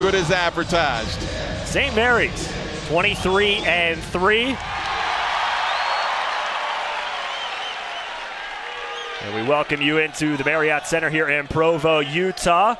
Good as advertised. St. Mary's, 23-3. And we welcome you into the Marriott Center here in Provo, Utah.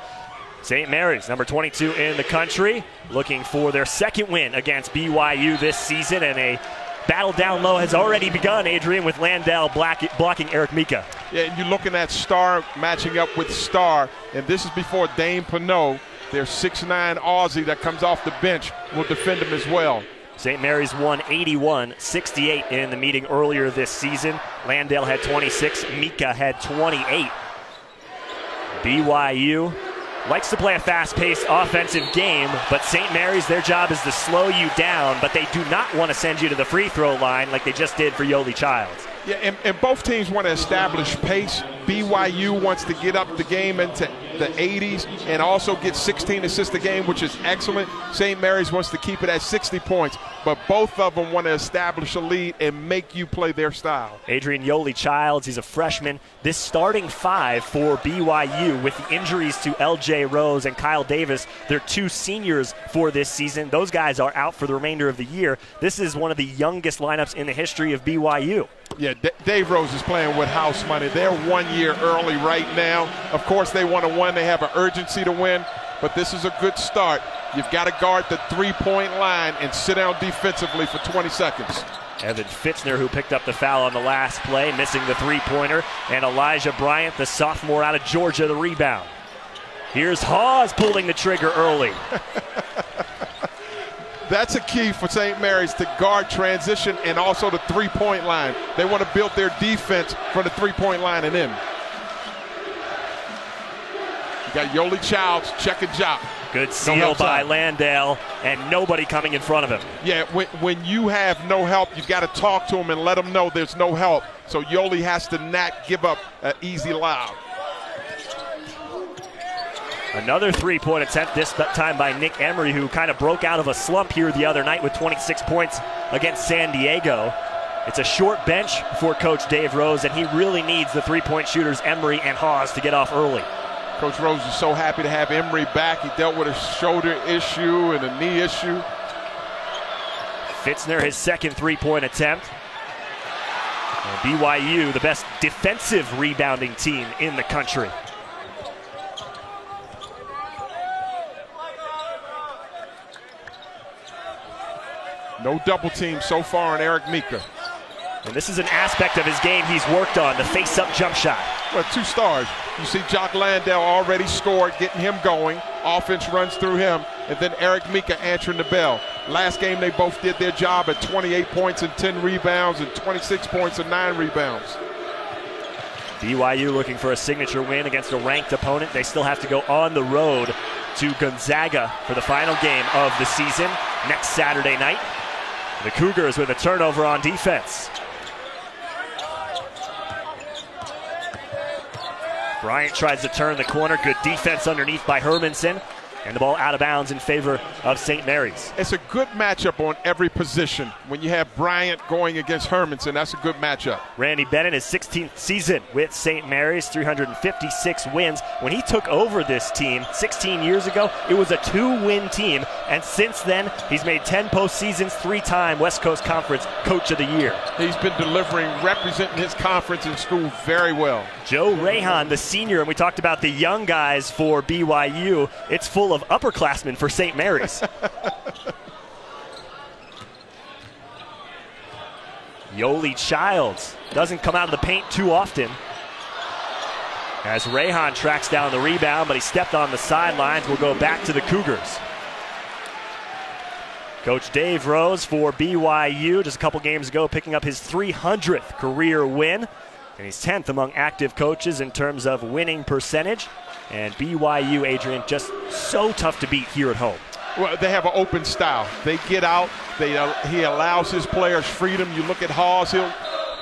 St. Mary's, number 22 in the country, looking for their second win against BYU this season, and a battle down low has already begun, Adrian, with Landell blocking Eric Mika. Yeah, and you're looking at Star matching up with Star, and this is before Dane Pinot, their 6'9" Aussie that comes off the bench, will defend him as well. St. Mary's won 81-68 in the meeting earlier this season. Landell had 26, Mika had 28. BYU likes to play a fast-paced offensive game, but St. Mary's, their job is to slow you down, but they do not want to send you to the free throw line like they just did for Yoli Childs. Yeah, and both teams want to establish pace. BYU wants to get up the game into the 80s and also get 16 assists a game, which is excellent. St. Mary's wants to keep it at 60 points, but both of them want to establish a lead and make you play their style. Adrian Yoli Childs, he's a freshman. This starting five for BYU, with the injuries to LJ Rose and Kyle Davis, they're two seniors for this season. Those guys are out for the remainder of the year. This is one of the youngest lineups in the history of BYU. Yeah, Dave Rose is playing with house money. They're 1 year early right now. Of course, they want to win. They have an urgency to win, but this is a good start. You've got to guard the three-point line and sit down defensively for 20 seconds. Evan Fitzner, who picked up the foul on the last play, missing the three-pointer, and Elijah Bryant, the sophomore out of Georgia, the rebound. Here's Hawes pulling the trigger early. That's a key for St. Mary's, to guard transition and also the three-point line. They want to build their defense from the three-point line and in. You got Yoli Childs, check and jump. Good seal by Landale, and nobody coming in front of him. Yeah, when you have no help, you've got to talk to him and let him know there's no help. So Yoli has to not give up an easy lob. Another three-point attempt, this time by Nick Emery, who kind of broke out of a slump here the other night with 26 points against San Diego. It's a short bench for Coach Dave Rose, and he really needs the three-point shooters Emery and Hawes to get off early. Coach Rose is so happy to have Emery back. He dealt with a shoulder issue and a knee issue. Fitzner, his second three-point attempt. And BYU, the best defensive rebounding team in the country. No double team so far on Eric Mika. And this is an aspect of his game he's worked on, the face-up jump shot. Well, 2 stars. You see Jock Landell already scored, getting him going. Offense runs through him. And then Eric Mika answering the bell. Last game they both did their job at 28 points and 10 rebounds and 26 points and 9 rebounds. BYU looking for a signature win against a ranked opponent. They still have to go on the road to Gonzaga for the final game of the season next Saturday night. The Cougars with a turnover on defense. Bryant tries to turn the corner. Good defense underneath by Hermanson. And the ball out of bounds in favor of St. Mary's. It's a good matchup on every position. When you have Bryant going against Hermanson, that's a good matchup. Randy Bennett, his 16th season with St. Mary's, 356 wins. When he took over this team 16 years ago, it was a 2-win team. And since then, he's made 10 postseasons, 3-time West Coast Conference Coach of the Year. He's been delivering, representing his conference in school very well. Joe Rahan, the senior, and we talked about the young guys for BYU. It's full of upperclassmen for St. Mary's. Yoli Childs doesn't come out of the paint too often, as Rahan tracks down the rebound, but he stepped on the sidelines. We'll go back to the Cougars. Coach Dave Rose for BYU, just a couple games ago, picking up his 300th career win. And he's 10th among active coaches in terms of winning percentage. And BYU, Adrian, just so tough to beat here at home. Well, they have an open style. They get out. He allows his players freedom. You look at Hawes, he'll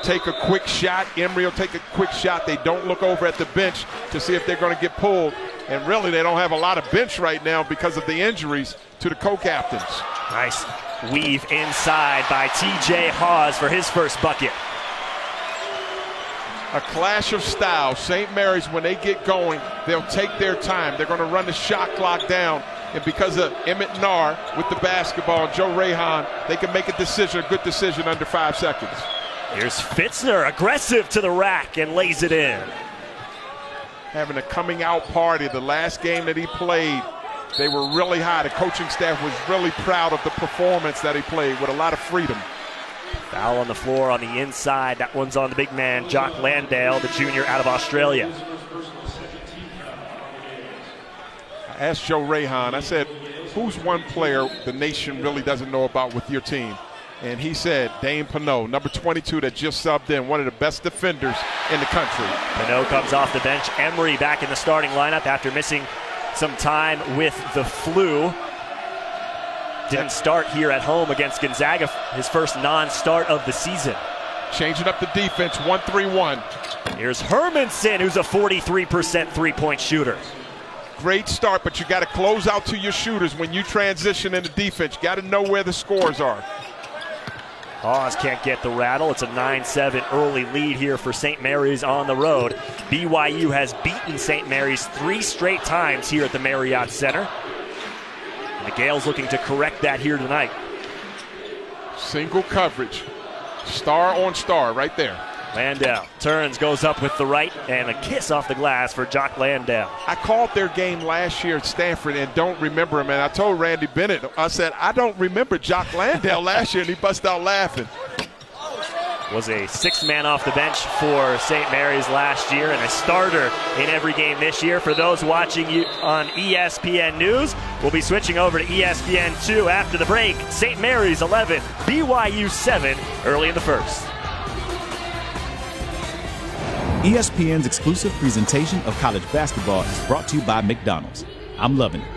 take a quick shot. Emery will take a quick shot. They don't look over at the bench to see if they're going to get pulled. And really, they don't have a lot of bench right now because of the injuries to the co-captains. Nice weave inside by T.J. Hawes for his first bucket. A clash of styles. St. Mary's, when they get going, they'll take their time. They're going to run the shot clock down. And because of Emmett Narr with the basketball, Joe Rahan, they can make a decision, a good decision under 5 seconds. Here's Fitzner, aggressive to the rack and lays it in. Having a coming out party. The last game that he played, they were really high. The coaching staff was really proud of the performance that he played with a lot of freedom. Foul on the floor on the inside. That one's on the big man, Jock Landale, the junior out of Australia. I asked Joe Rahan, I said, who's one player the nation really doesn't know about with your team? And he said, Dane Pinot, number 22 that just subbed in, one of the best defenders in the country. Pinot comes off the bench. Emery back in the starting lineup after missing some time with the flu. Didn't start here at home against Gonzaga, his first non-start of the season. Changing up the defense, 1-3-1. Here's Hermanson, who's a 43% three-point shooter. Great start, but you got to close out to your shooters when you transition into defense. You got to know where the scores are. Hawes can't get the rattle. It's a 9-7 early lead here for St. Mary's on the road. BYU has beaten St. Mary's 3 straight times here at the Marriott Center. And the Gales looking to correct that here tonight. Single coverage. Star on star right there. Landale turns, goes up with the right, and a kiss off the glass for Jock Landale. I called their game last year at Stanford and don't remember him. And I told Randy Bennett, I said, I don't remember Jock Landale last year, and he busted out laughing. Was a 6th man off the bench for St. Mary's last year and a starter in every game this year. For those watching you on ESPN News, we'll be switching over to ESPN 2 after the break. St. Mary's 11, BYU 7 early in the first. ESPN's exclusive presentation of college basketball is brought to you by McDonald's. I'm loving it.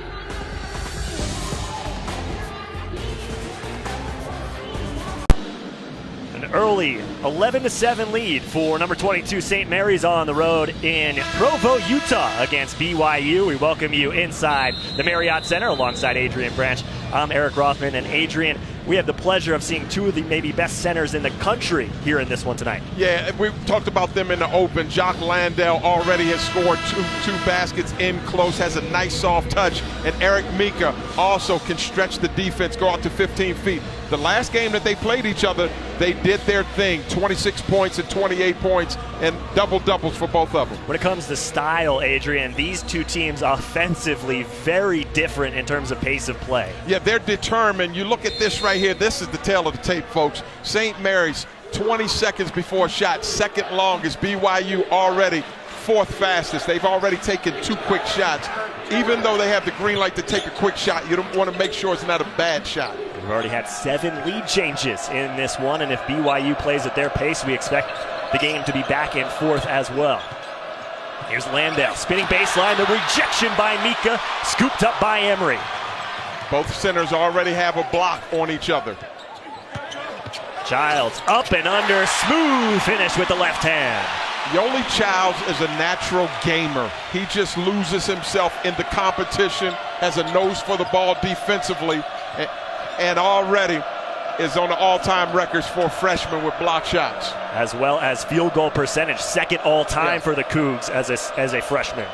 An early 11-7 lead for number 22 St. Mary's on the road in Provo, Utah against BYU. We welcome you inside the Marriott Center alongside Adrian Branch. I'm Eric Rothman, and Adrian, we have the pleasure of seeing 2 of the maybe best centers in the country here in this one tonight. Yeah, we talked about them in the open. Jock Landale already has scored two baskets in close, has a nice soft touch, and Eric Mika also can stretch the defense, go out to 15 feet. The last game that they played each other, they did their thing, 26 points and 28 points, and double-doubles for both of them. When it comes to style, Adrian, these 2 teams offensively very different in terms of pace of play. Yeah, they're determined. You look at this right here. This is the tail of the tape, folks. St. Mary's, 20 seconds before shot, second longest. BYU already 4th fastest. They've already taken 2 quick shots. Even though they have the green light to take a quick shot, you don't want to make sure it's not a bad shot. We've already had 7 lead changes in this one, and if BYU plays at their pace, we expect the game to be back and forth as well. Here's Landale, spinning baseline, the rejection by Mika, scooped up by Emery. Both centers already have a block on each other. Childs up and under, smooth finish with the left hand. Yoli Childs is a natural gamer. He just loses himself in the competition, has a nose for the ball defensively, and already is on the all-time records for freshmen with block shots. As well as field goal percentage, second all-time for the Cougs as a freshman.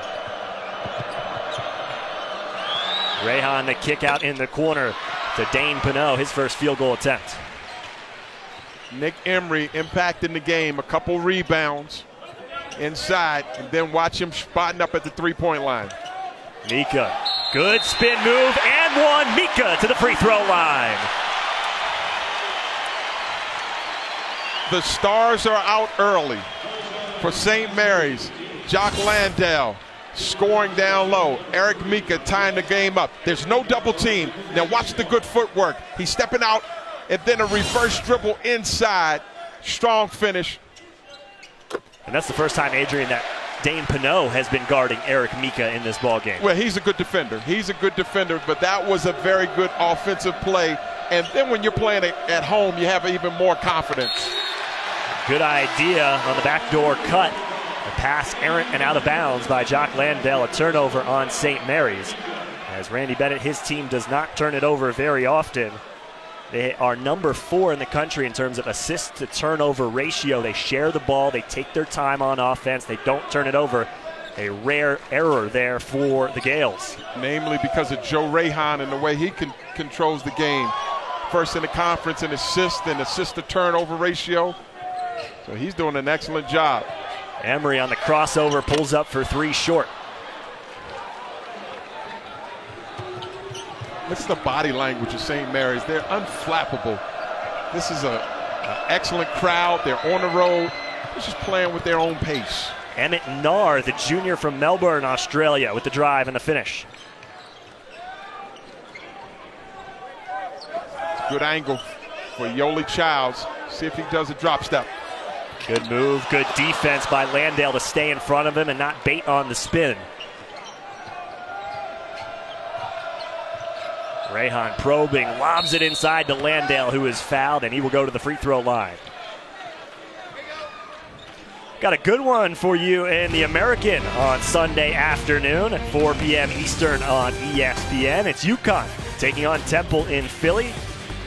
Rahan the kick out in the corner to Dane Pinot, his first field goal attempt. Nick Emery impacting the game, a couple rebounds inside, and then watch him spotting up at the three-point line. Mika, good spin move and one. Mika to the free throw line. The stars are out early for St. Mary's. Jock Landale scoring down low. Eric Mika tying the game up. There's no double team. Now watch the good footwork. He's stepping out and then a reverse dribble inside. Strong finish. And that's the first time, Adrian, that Dane Pinot has been guarding Eric Mika in this ballgame. Well, he's a good defender. He's a good defender, but that was a very good offensive play. And then when you're playing at home, you have even more confidence. Good idea on the backdoor cut. A pass errant and out of bounds by Jock Landale, a turnover on St. Mary's. As Randy Bennett, his team does not turn it over very often. They are number 4 in the country in terms of assist to turnover ratio. They share the ball, they take their time on offense, they don't turn it over. A rare error there for the Gales. Namely because of Joe Rahan and the way he controls the game. First in the conference in assist and assist-to-turnover ratio. So he's doing an excellent job. Emery on the crossover pulls up for 3 short. What's the body language of St. Mary's? They're unflappable. This is an excellent crowd. They're on the road. They're just playing with their own pace. Emmett Narr, the junior from Melbourne, Australia, with the drive and the finish. Good angle for Yoli Childs. See if he does a drop step. Good move, good defense by Landale to stay in front of him and not bait on the spin. Rahan probing, lobs it inside to Landale, who is fouled, and he will go to the free throw line. Got a good one for you in the American on Sunday afternoon at 4 p.m. Eastern on ESPN. It's UConn taking on Temple in Philly.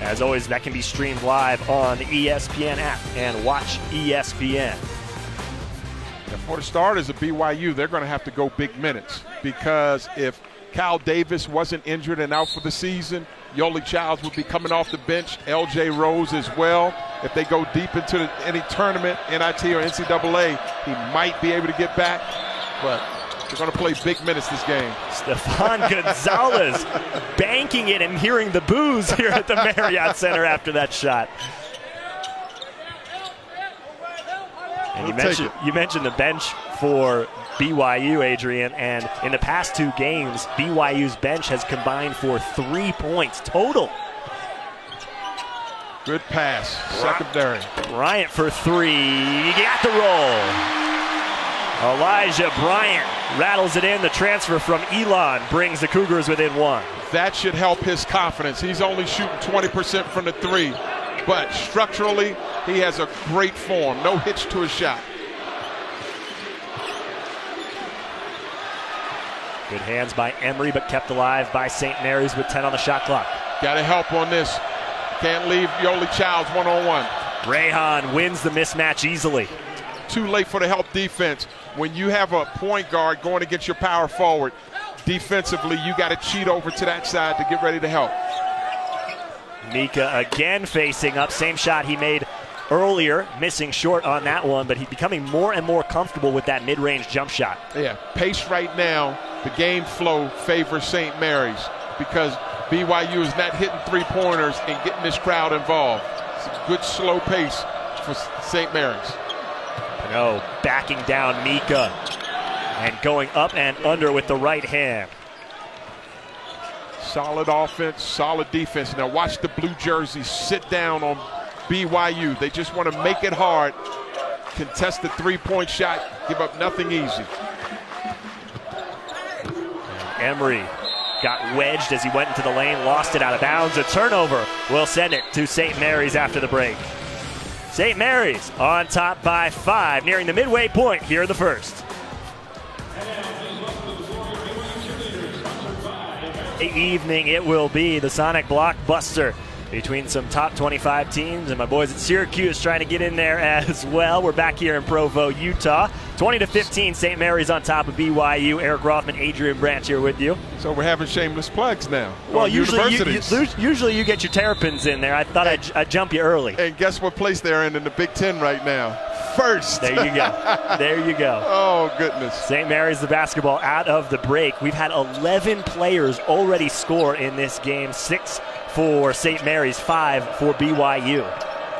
As always, that can be streamed live on the ESPN app and watch ESPN. For the starters of BYU, they're going to have to go big minutes because if Kyle Davis wasn't injured and out for the season, Yoli Childs would be coming off the bench, LJ Rose as well. If they go deep into any tournament, NIT or NCAA, he might be able to get back, but they're going to play big minutes this game. Stefan Gonzalez banking it and hearing the boos here at the Marriott Center after that shot. And you mentioned the bench for BYU, Adrian, and in the past 2 games, BYU's bench has combined for 3 points total. Good pass, secondary. Bryant for 3, you got the roll. Elijah Bryant rattles it in. The transfer from Elon brings the Cougars within 1. That should help his confidence. He's only shooting 20% from the 3, but structurally, he has a great form. No hitch to his shot. Good hands by Emery, but kept alive by St. Mary's with 10 on the shot clock. Got to help on this. Can't leave Yoli Childs one-on-one. Rahan wins the mismatch easily. Too late for the help defense. When you have a point guard going against your power forward, defensively, you got to cheat over to that side to get ready to help. Mika again facing up. Same shot he made earlier, missing short on that one, but he's becoming more and more comfortable with that mid-range jump shot. Yeah, pace right now, the game flow favors St. Mary's because BYU is not hitting 3-pointers and getting this crowd involved. It's a good slow pace for St. Mary's. No, backing down Mika and going up and under with the right hand. Solid offense, solid defense. Now watch the blue jerseys sit down on BYU. They just want to make it hard, contest the 3-point shot, give up nothing easy. Emery got wedged as he went into the lane, lost it out of bounds. A turnover will send it to St. Mary's after the break. St. Mary's on top by 5, nearing the midway point here in the first. The evening it will be the Sonic blockbuster between some top 25 teams and my boys at Syracuse trying to get in there as well. We're back here in Provo, Utah. 20-15, St. Mary's on top of BYU. Eric Rothman, Adrian Branch here with you. So we're having shameless plugs now. Well, usually you get your Terrapins in there. I thought I'd jump you early. And guess what place they're in the Big Ten right now? First. There you go. There you go. Oh, goodness. St. Mary's the basketball out of the break. We've had 11 players already score in this game. 6 for St. Mary's, 5 for BYU.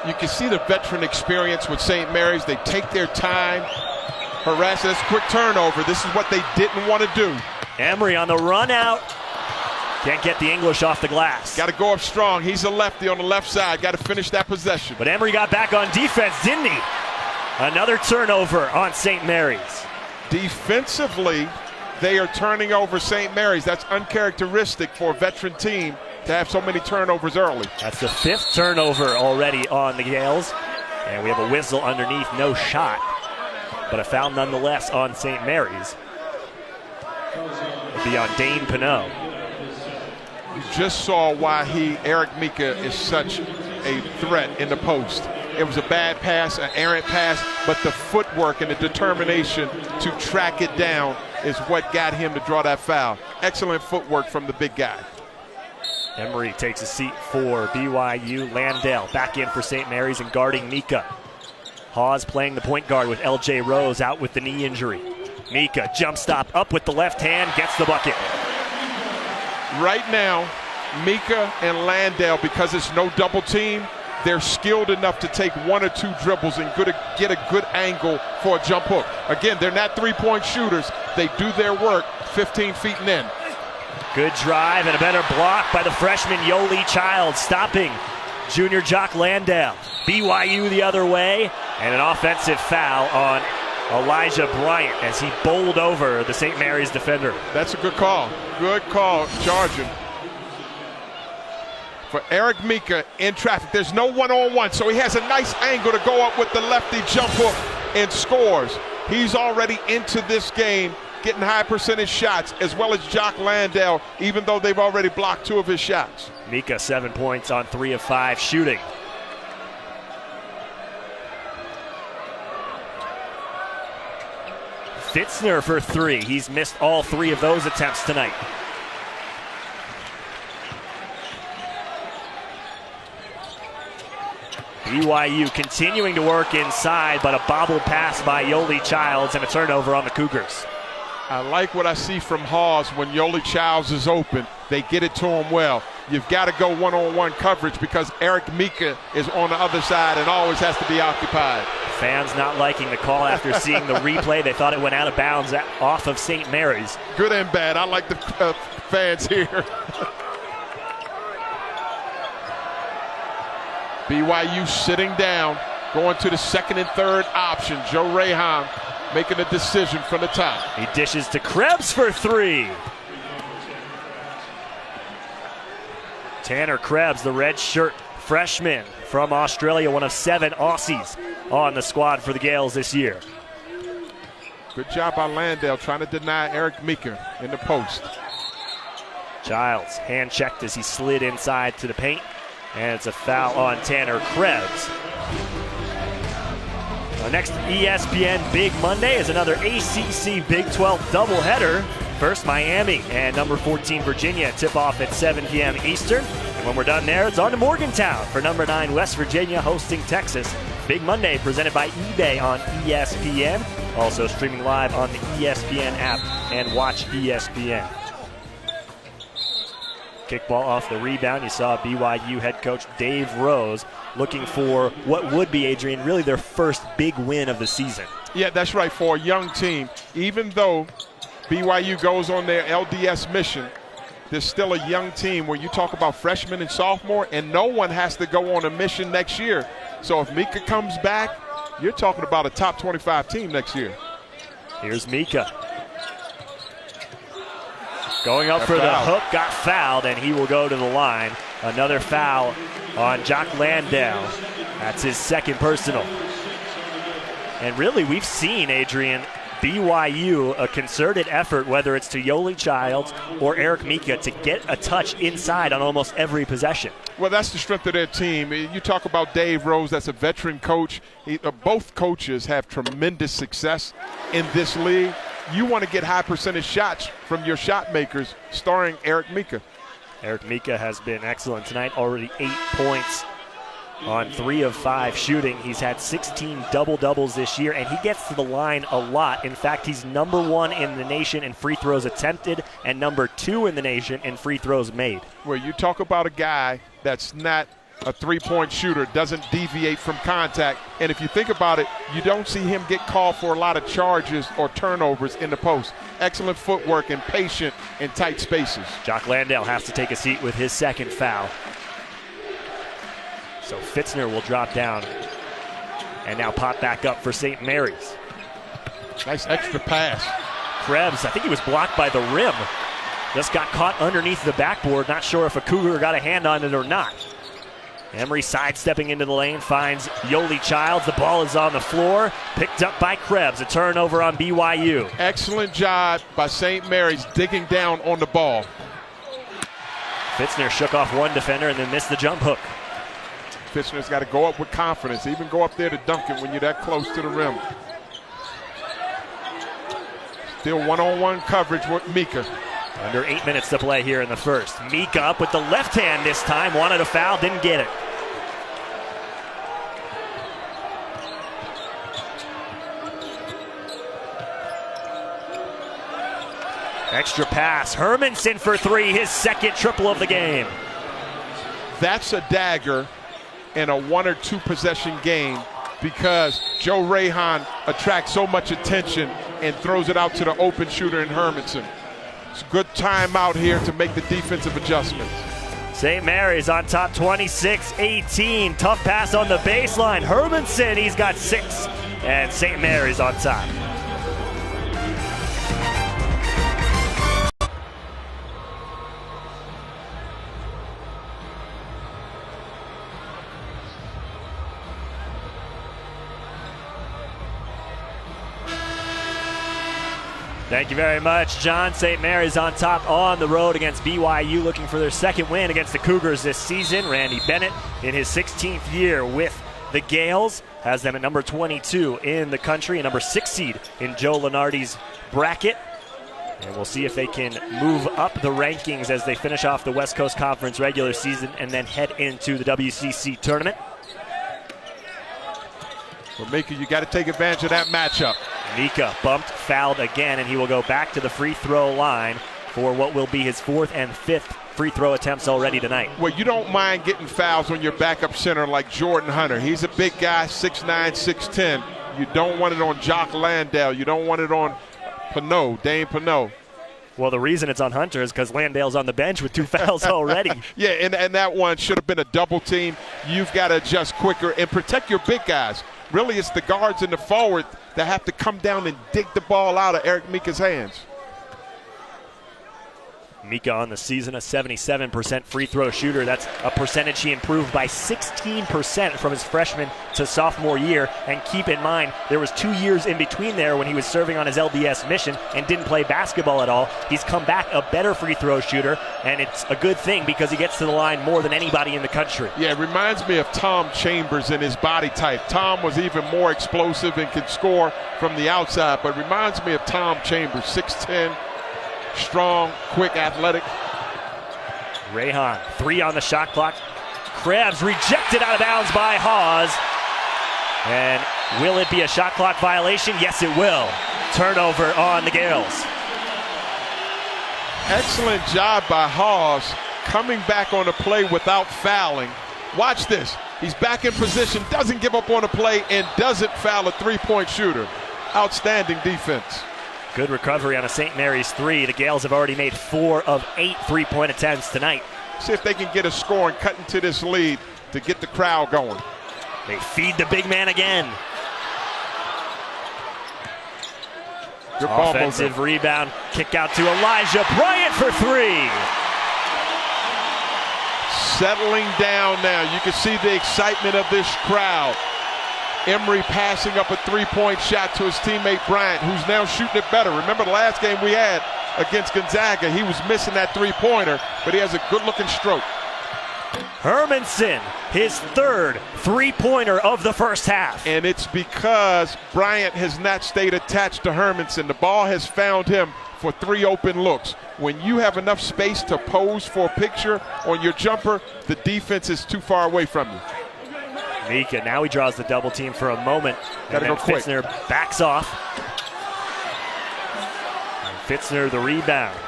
You can see the veteran experience with St. Mary's. They take their time, harass this quick turnover. This is what they didn't want to do. Emery on the run out. Can't get the English off the glass. Got to go up strong. He's a lefty on the left side. Got to finish that possession. But Emery got back on defense, didn't he? Another turnover on St. Mary's. Defensively, they are turning over St. Mary's. That's uncharacteristic for a veteran team to have so many turnovers early. That's the 5th turnover already on the Gales. And we have a whistle underneath, no shot. But a foul nonetheless on St. Mary's. It'll be on Dane Pinot. You just saw why Eric Mika is such a threat in the post. It was a bad pass, an errant pass, but the footwork and the determination to track it down is what got him to draw that foul. Excellent footwork from the big guy. Emery takes a seat for BYU. Landale back in for St. Mary's and guarding Mika. Hawes playing the point guard with L.J. Rose out with the knee injury. Mika jump stop up with the left hand, gets the bucket. Right now, Mika and Landale, because it's no double team, they're skilled enough to take one or two dribbles and get a good angle for a jump hook. Again, they're not three-point shooters. They do their work 15 feet and in. Good drive and a better block by the freshman Yoli Childs, stopping junior Jock Landale. BYU the other way, and an offensive foul on Elijah Bryant as he bowled over the St. Mary's defender. That's a good call. Good call, charging. For Eric Mika in traffic, there's no one-on-one, so he has a nice angle to go up with the lefty jump hook and scores. He's already into this game, getting high percentage shots, as well as Jock Landale, even though they've already blocked 2 of his shots. Mika 7 points on 3 of 5 shooting. Fitzner for 3. He's missed all 3 of those attempts tonight. BYU continuing to work inside, but a bobble pass by Yoli Childs and a turnover on the Cougars. I like what I see from Hawes when Yoli Childs is open. They get it to him well. You've got to go one-on-one coverage because Eric Mika is on the other side and always has to be occupied. Fans not liking the call after seeing the replay. They thought it went out of bounds off of St. Mary's. Good and bad. I like the fans here. BYU sitting down, going to the second and third option. Joe Raham making a decision from the top. He dishes to Krebs for 3. Tanner Krebs, the red shirt freshman from Australia, one of 7 Aussies on the squad for the Gales this year. Good job by Landale trying to deny Eric Mika in the post. Childs hand checked as he slid inside to the paint, and it's a foul on Tanner Krebs. Our next ESPN Big Monday is another ACC Big 12 doubleheader. First, Miami and number 14 Virginia tip off at 7 p.m. Eastern. And when we're done there, it's on to Morgantown for number 9 West Virginia hosting Texas. Big Monday presented by eBay on ESPN. Also streaming live on the ESPN app and watch ESPN. Kickball off the rebound. You saw BYU head coach Dave Rose looking for what would be, Adrian, really their first big win of the season. Yeah, that's right, for a young team. Even though BYU goes on their LDS mission, there's still a young team when you talk about freshmen and sophomore, and no one has to go on a mission next year. So if Mika comes back, you're talking about a top 25 team next year. Here's Mika. Going up for the hook, got fouled, and he will go to the line. Another foul on Jock Landale. That's his second personal. And really, we've seen, Adrian, BYU, a concerted effort, whether it's to Yoli Childs or Eric Mika, to get a touch inside on almost every possession. Well, that's the strength of their team. You talk about Dave Rose, that's a veteran coach. Both coaches have tremendous success in this league. You want to get high percentage shots from your shot makers, starring Eric Mika. Eric Mika has been excellent tonight, already 8 points on 3 of 5 shooting. He's had 16 double-doubles this year, and he gets to the line a lot. In fact, he's number 1 in the nation in free throws attempted and number 2 in the nation in free throws made. Well, you talk about a guy that's not a three-point shooter, doesn't deviate from contact, and if you think about it, you don't see him get called for a lot of charges or turnovers in the post. Excellent footwork and patient in tight spaces. Jock Landale has to take a seat with his second foul. So Fitzner will drop down and now pop back up for St. Mary's. Nice extra pass. Krebs, I think he was blocked by the rim. Just got caught underneath the backboard. Not sure if a Cougar got a hand on it or not. Emery sidestepping into the lane, finds Yoli Childs. The ball is on the floor, picked up by Krebs. A turnover on BYU. Excellent job by St. Mary's digging down on the ball. Fitzner shook off one defender and then missed the jump hook. Fitzner's got to go up with confidence, even go up there to dunk it when you're that close to the rim. Still one-on-one coverage with Mika. Under 8 minutes to play here in the first. Mika up with the left hand this time. Wanted a foul, didn't get it. Extra pass. Hermanson for three, his second triple of the game. That's a dagger in a 1 or 2 possession game because Joe Rayhan attracts so much attention and throws it out to the open shooter in Hermanson. It's a good time out here to make the defensive adjustments. St. Mary's on top 26-18. Tough pass on the baseline. Hermanson, he's got 6. And St. Mary's on top. Thank you very much, John. St. Mary's on top on the road against BYU, looking for their second win against the Cougars this season. Randy Bennett, in his 16th year with the Gales, has them at number 22 in the country, a number 6 seed in Joe Lunardi's bracket. And we'll see if they can move up the rankings as they finish off the West Coast Conference regular season and then head into the WCC tournament. For Mika, you got to take advantage of that matchup. Mika bumped, fouled again, and he will go back to the free throw line for what will be his 4th and 5th free throw attempts already tonight. Well, you don't mind getting fouls on your backup center like Jordan Hunter. He's a big guy, 6'9", 6'10". You don't want it on Jock Landale. You don't want it on Dane Pinot. Well, the reason it's on Hunter is because Landale's on the bench with 2 fouls already. Yeah, and that one should have been a double team. You've got to adjust quicker and protect your big guys. Really, it's the guards and the forward that have to come down and dig the ball out of Eric Mika's hands. Mika on the season, a 77% free throw shooter. That's a percentage he improved by 16% from his freshman to sophomore year. And keep in mind, there was 2 years in between there when he was serving on his LDS mission and didn't play basketball at all. He's come back a better free throw shooter, and it's a good thing because he gets to the line more than anybody in the country. Yeah, it reminds me of Tom Chambers in his body type. Tom was even more explosive and could score from the outside, but reminds me of Tom Chambers, 6'10", strong, quick, athletic. Rayhan, 3 on the shot clock. Krebs rejected out of bounds by Hawes. And will it be a shot clock violation? Yes, it will. Turnover on the Gales. Excellent job by Hawes coming back on the play without fouling. Watch this. He's back in position, doesn't give up on a play, and doesn't foul a three-point shooter. Outstanding defense. Good recovery on a St. Mary's 3. The Gales have already made 4 of 8 three-point attempts tonight. See if they can get a score and cut into this lead to get the crowd going. They feed the big man again. Good ball offensive movement. Rebound, kick out to Elijah Bryant for 3. Settling down now. You can see the excitement of this crowd. Emery passing up a three-point shot to his teammate Bryant, who's now shooting it better. Remember the last game we had against Gonzaga, he was missing that three-pointer, but he has a good-looking stroke. Hermanson, his 3rd three-pointer of the first half. And it's because Bryant has not stayed attached to Hermanson. The ball has found him for 3 open looks. When you have enough space to pose for a picture on your jumper, the defense is too far away from you. Mika, now he draws the double team for a moment. Gotta go quick. Fitzner backs off. And Fitzner the rebound.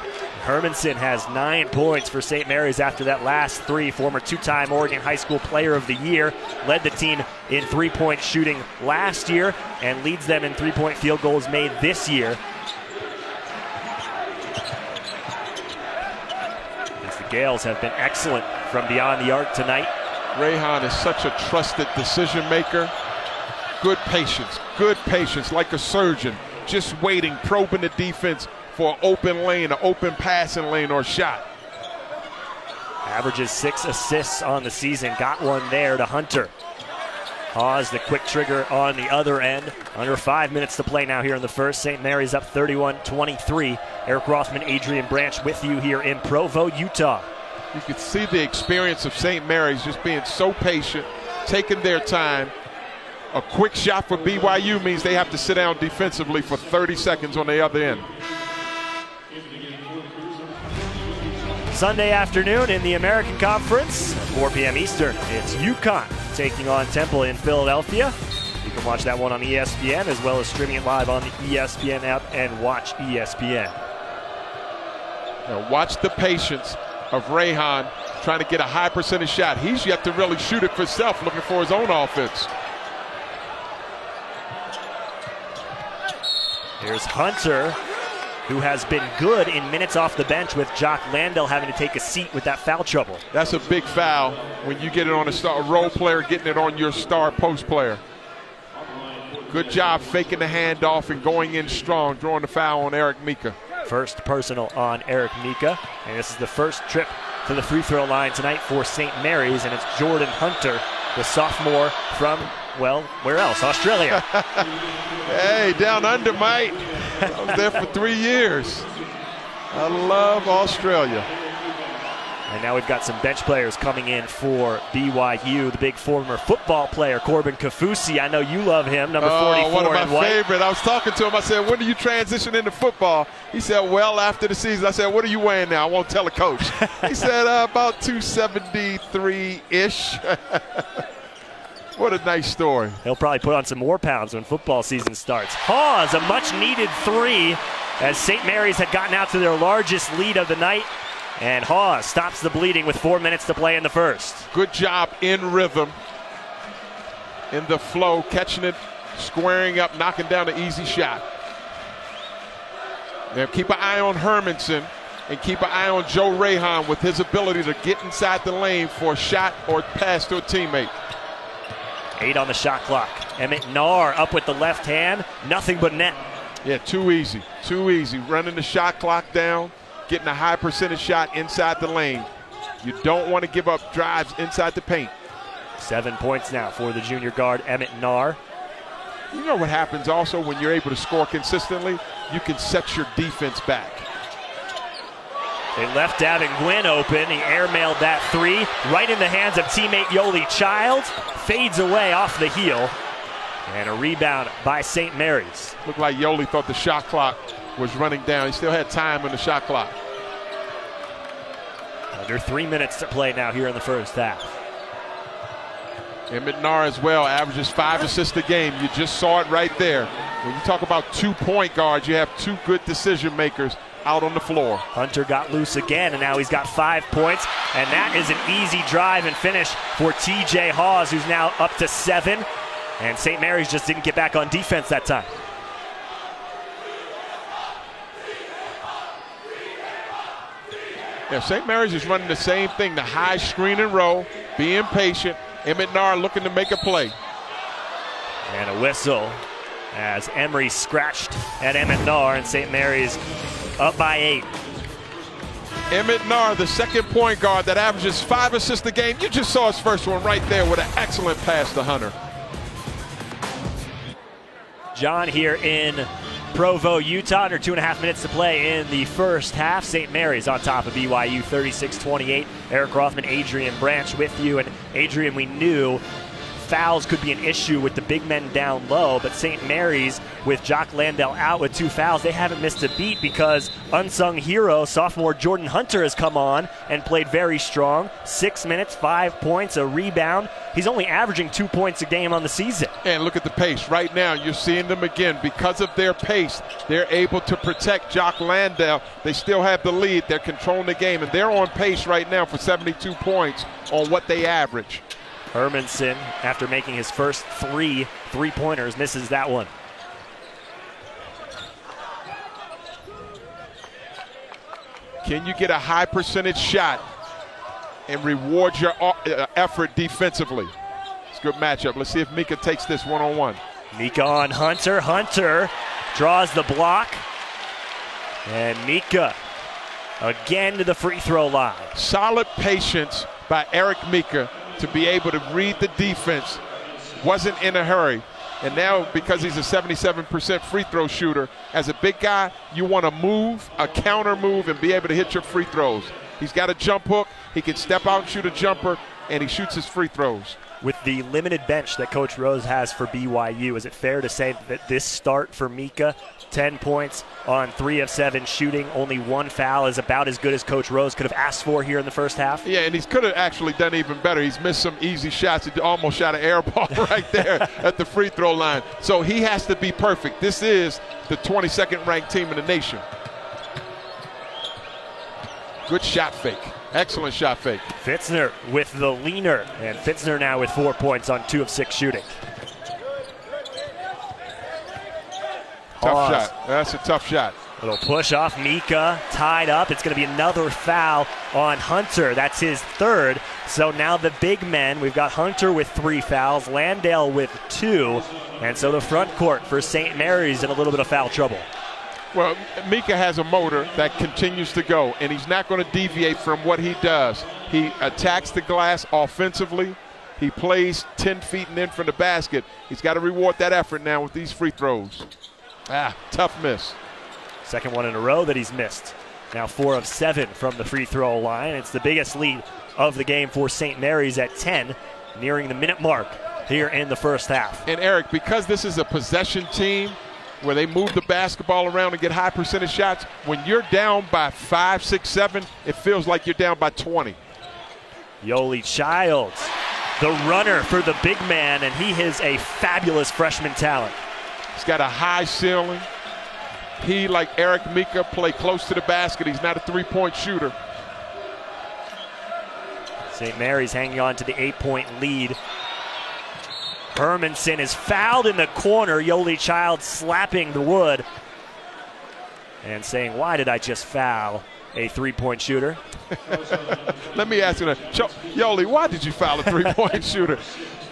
Hermanson has 9 points for St. Mary's after that last 3. Former 2-time Oregon High School Player of the Year. Led the team in three-point shooting last year and leads them in three-point field goals made this year. As the Gales have been excellent from beyond the arc tonight. Rayhan is such a trusted decision maker. Good patience, like a surgeon, just waiting, probing the defense for an open lane, an open passing lane or shot. Averages 6 assists on the season, got one there to Hunter. Hawes, the quick trigger on the other end. Under 5 minutes to play now here in the first. St. Mary's up 31-23. Eric Rothman, Adrian Branch with you here in Provo, Utah. You could see the experience of St. Mary's just being so patient, taking their time. A quick shot for BYU means they have to sit down defensively for 30 seconds on the other end. Sunday afternoon in the American Conference, at 4 p.m. Eastern, it's UConn taking on Temple in Philadelphia. You can watch that one on ESPN as well as streaming it live on the ESPN app and watch ESPN. Now watch the patience of Rayhan trying to get a high percentage shot. He's yet to really shoot it for himself, looking for his own offense. Here's Hunter, who has been good in minutes off the bench with Jock Landale having to take a seat with that foul trouble. That's a big foul when you get it on a role player, getting it on your star post player. Good job faking the handoff and going in strong, drawing the foul on Eric Mika. First personal on Eric Mika, and this is the first trip to the free throw line tonight for St. Mary's, and it's Jordan Hunter, the sophomore from, well, where else? Australia. Hey, down under, mate. I was there for 3 years. I love Australia. And now we've got some bench players coming in for BYU. The big former football player, Corbin Kafusi. I know you love him, number 44 one of my in white. favorite. I was talking to him. I said, when do you transition into football? He said, well, after the season. I said, what are you weighing now? I won't tell a coach. He said, about 273-ish. What a nice story. He'll probably put on some more pounds when football season starts. Hawes, a much-needed three as St. Mary's had gotten out to their largest lead of the night. And Hawes stops the bleeding with 4 minutes to play in the first. Good job in rhythm, in the flow, catching it, squaring up, knocking down an easy shot. And keep an eye on Hermanson and keep an eye on Joe Rayhan with his ability to get inside the lane for a shot or pass to a teammate. 8 on the shot clock. Emmett Nahr up with the left hand. Nothing but net. Yeah, too easy. Too easy. Running the shot clock down, getting a high percentage shot inside the lane. You don't want to give up drives inside the paint. 7 points now for the junior guard, Emmett Nahr. You know what happens also when you're able to score consistently? You can set your defense back. They left Davin Gwynn open. He airmailed that three right in the hands of teammate Yoli Childs. Fades away off the heel. And a rebound by St. Mary's. Looked like Yoli thought the shot clock was running down. He still had time on the shot clock. Under 3 minutes to play now here in the first half. Emmett Nahr as well averages 5 assists a game. You just saw it right there. When you talk about 2 point guards, you have 2 good decision makers out on the floor. Hunter got loose again, and now he's got 5 points. And that is an easy drive and finish for TJ Hawes, who's now up to 7. And St. Mary's just didn't get back on defense that time. Yeah, St. Mary's is running the same thing, the high screen and roll, being patient. Emmett Nahr looking to make a play. And a whistle as Emery scratched at Emmett Nahr, and St. Mary's up by 8. Emmett Nahr, the second point guard that averages 5 assists a game. You just saw his first one right there with an excellent pass to Hunter. John here in Provo, Utah. Under 2.5 minutes to play in the first half. St. Mary's on top of BYU 36-28. Eric Rothman, Adrian Branch with you. And Adrian, we knew fouls could be an issue with the big men down low, but St. Mary's, with Jock Landale out with 2 fouls, they haven't missed a beat because unsung hero, sophomore Jordan Hunter, has come on and played very strong. 6 minutes, 5 points, a rebound. He's only averaging 2 points a game on the season. And look at the pace. Right now, you're seeing them again. Because of their pace, they're able to protect Jock Landale. They still have the lead. They're controlling the game, and they're on pace right now for 72 points on what they average. Hermanson, after making his first 3 three-pointers, misses that one. Can you get a high percentage shot and reward your effort defensively? It's a good matchup. Let's see if Mika takes this one-on-one. Mika on Hunter. Hunter draws the block. And Mika again to the free throw line. Solid Patience by Eric Mika to be able to read the defense. Wasn't in a hurry. And now, because he's a 77% free throw shooter, as a big guy, you want to move, a counter move, and be able to hit your free throws. He's got a jump hook. He can step out and shoot a jumper, and he shoots his free throws. With the limited bench that Coach Rose has for BYU, is it fair to say that this start for Mika, 10 points on 3 of 7 shooting, only 1 foul, is about as good as Coach Rose could have asked for here in the first half? Yeah, and he could have actually done even better. He's missed some easy shots. He almost shot an air ball right there at the free throw line. So he has to be perfect. This is the 22nd ranked team in the nation. Good shot fake. Excellent shot fake. Fitzner with the leaner, and Fitzner now with 4 points on 2 of 6 shooting. Tough shot. That's a tough shot. Little push off Mika, tied up. It's going to be another foul on Hunter. That's his 3rd. So now the big men, we've got Hunter with 3 fouls, Landale with 2, and so the front court for St. Mary's in a little bit of foul trouble. Well, Mika has a motor that continues to go, and he's not going to deviate from what he does. He attacks the glass offensively. He plays 10 feet and in from the basket. He's got to reward that effort now with these free throws. Tough miss. Second one in a row that he's missed. Now 4 of 7 from the free throw line. It's the biggest lead of the game for St. Mary's at 10, nearing the minute mark here in the first half. And Eric, because this is a possession team, where they move the basketball around and get high percentage shots, when you're down by 5, 6, 7, it feels like you're down by 20. Yoli Childs, the runner for the big man, and he is a fabulous freshman talent. He's got a high ceiling. He, like Eric Mika, play close to the basket. He's not a three-point shooter. St. Mary's hanging on to the 8-point lead. Hermanson is fouled in the corner. Yoli Child slapping the wood and saying, why did I just foul a three-point shooter? Let me ask you that. Yoli, why did you foul a three-point shooter?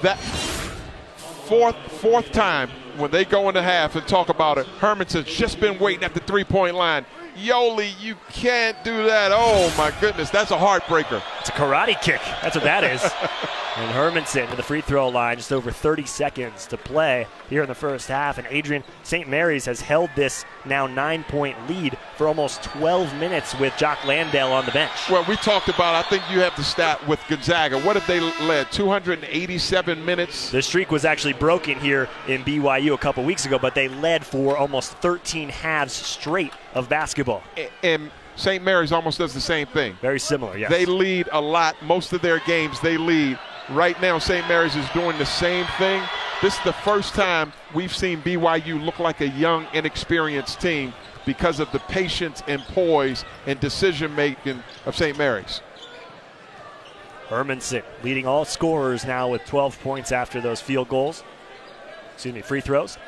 That fourth time when they go into half and talk about it, Hermanson's just been waiting at the three-point line. Yoli, you can't do that. Oh, my goodness, that's a heartbreaker. It's a karate kick. That's what that is. And Hermanson to the free throw line, just over 30 seconds to play here in the first half. And Adrian, St. Mary's has held this now 9-point lead for almost 12 minutes with Jock Landale on the bench. Well, we talked about, I think you have the stat with Gonzaga. What have they led? 287 minutes? The streak was actually broken here in BYU a couple weeks ago, but they led for almost 13 halves straight of basketball. And St. Mary's almost does the same thing. Very similar, yes. They lead a lot. Most of their games they lead. Right now, St. Mary's is doing the same thing. This is the first time we've seen BYU look like a young, inexperienced team because of the patience and poise and decision-making of St. Mary's. Hermanson leading all scorers now with 12 points after those field goals. Free throws.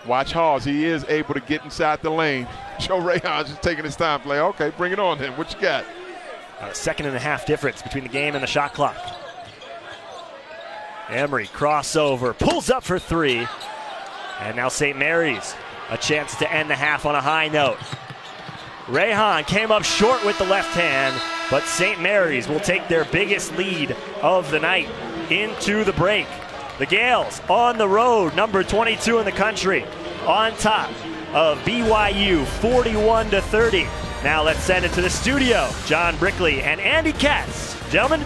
Watch Hawes. He is able to get inside the lane. Joe Rayhan's just taking his time. Play. Okay, bring it on then. What you got? A 1.5 difference between the game and the shot clock. Emery crossover, pulls up for 3. And now St. Mary's, a chance to end the half on a high note. Rayhan came up short with the left hand, but St. Mary's will take their biggest lead of the night into the break. The Gales on the road, number 22 in the country, on top of BYU 41-30. Now let's send it to the studio. John Brickley and Andy Katz. Gentlemen.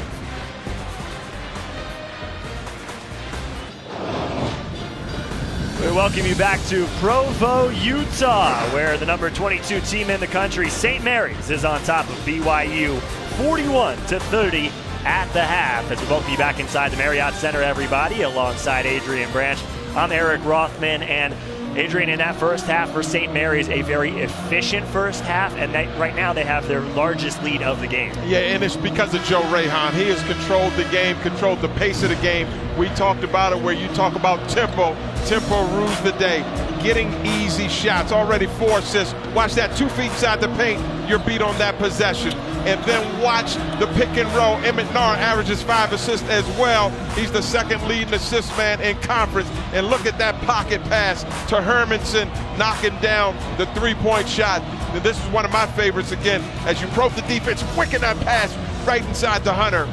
We welcome you back to Provo, Utah, where the number 22 team in the country, St. Mary's, is on top of BYU 41-30 at the half. As we welcome you back inside the Marriott Center, everybody, alongside Adrian Branch. I'm Eric Rothman, and Adrian, in that first half for St. Mary's, a very efficient first half, and right now they have their largest lead of the game. Yeah, and it's because of Joe Rayhan. He has controlled the game, controlled the pace of the game. We talked about it where you talk about tempo. Tempo rules the day. Getting easy shots. Already 4 assists. Watch that, 2 feet inside the paint. You're beat on that possession. And then watch the pick and roll. Emmett Narr averages 5 assists as well. He's the second leading assist man in conference. And look at that pocket pass to Hermanson, knocking down the three-point shot. And this is one of my favorites again. As you broke the defense, quick in that pass right inside to Hunter.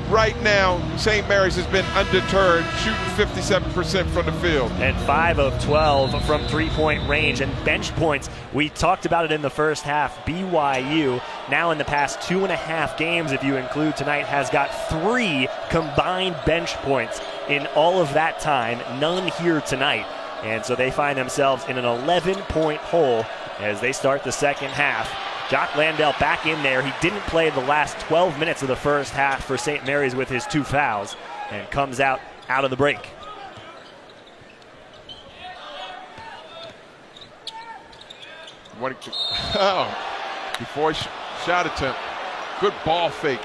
right now, St. Mary's has been undeterred, shooting 57% from the field. And 5 of 12 from three-point range. And bench points, we talked about it in the first half. BYU, now in the past 2.5 games, if you include tonight, has got 3 combined bench points in all of that time. None here tonight. And so they find themselves in an 11-point hole as they start the second half. Jock Landale back in there. He didn't play the last 12 minutes of the first half for St. Mary's with his 2 fouls and comes out of the break. Before shot attempt. Good ball fake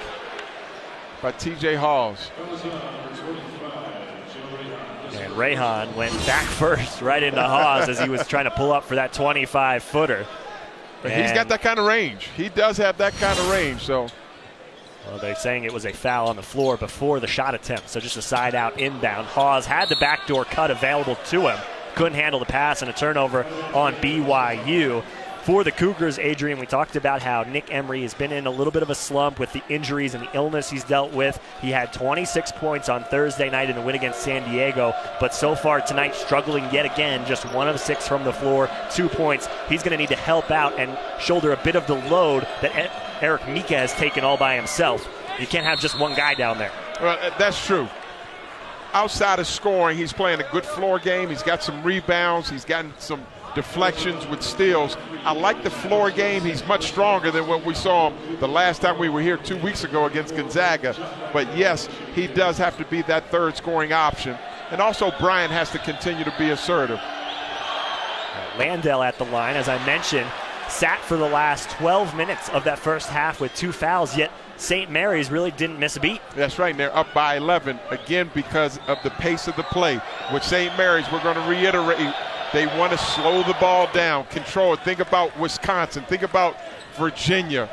by TJ Halls. And Rayhan went back first right into Hawes as he was trying to pull up for that 25-footer. He's got that kind of range. He does have that kind of range. So, well, they're saying it was a foul on the floor before the shot attempt, so just a side out inbound. Hawes had the backdoor cut available to him. Couldn't handle the pass, and a turnover on BYU. For the Cougars, Adrian, we talked about how Nick Emery has been in a little bit of a slump with the injuries and the illness he's dealt with. He had 26 points on Thursday night in the win against San Diego, but so far tonight struggling yet again, just 1 of 6 from the floor, 2 points. He's going to need to help out and shoulder a bit of the load that Eric Mika has taken all by himself. You can't have just one guy down there. Well, that's true. Outside of scoring, he's playing a good floor game. He's got some rebounds. He's gotten some deflections with steals. I like the floor game. He's much stronger than what we saw him the last time we were here 2 weeks ago against Gonzaga. But yes, he does have to be that third scoring option. And also Bryant has to continue to be assertive. Landale at the line, as I mentioned, sat for the last 12 minutes of that first half with 2 fouls, yet St. Mary's really didn't miss a beat. That's right, and they're up by 11, again because of the pace of the play. With St. Mary's, we're going to reiterate, they want to slow the ball down, control it. Think about Wisconsin. Think about Virginia.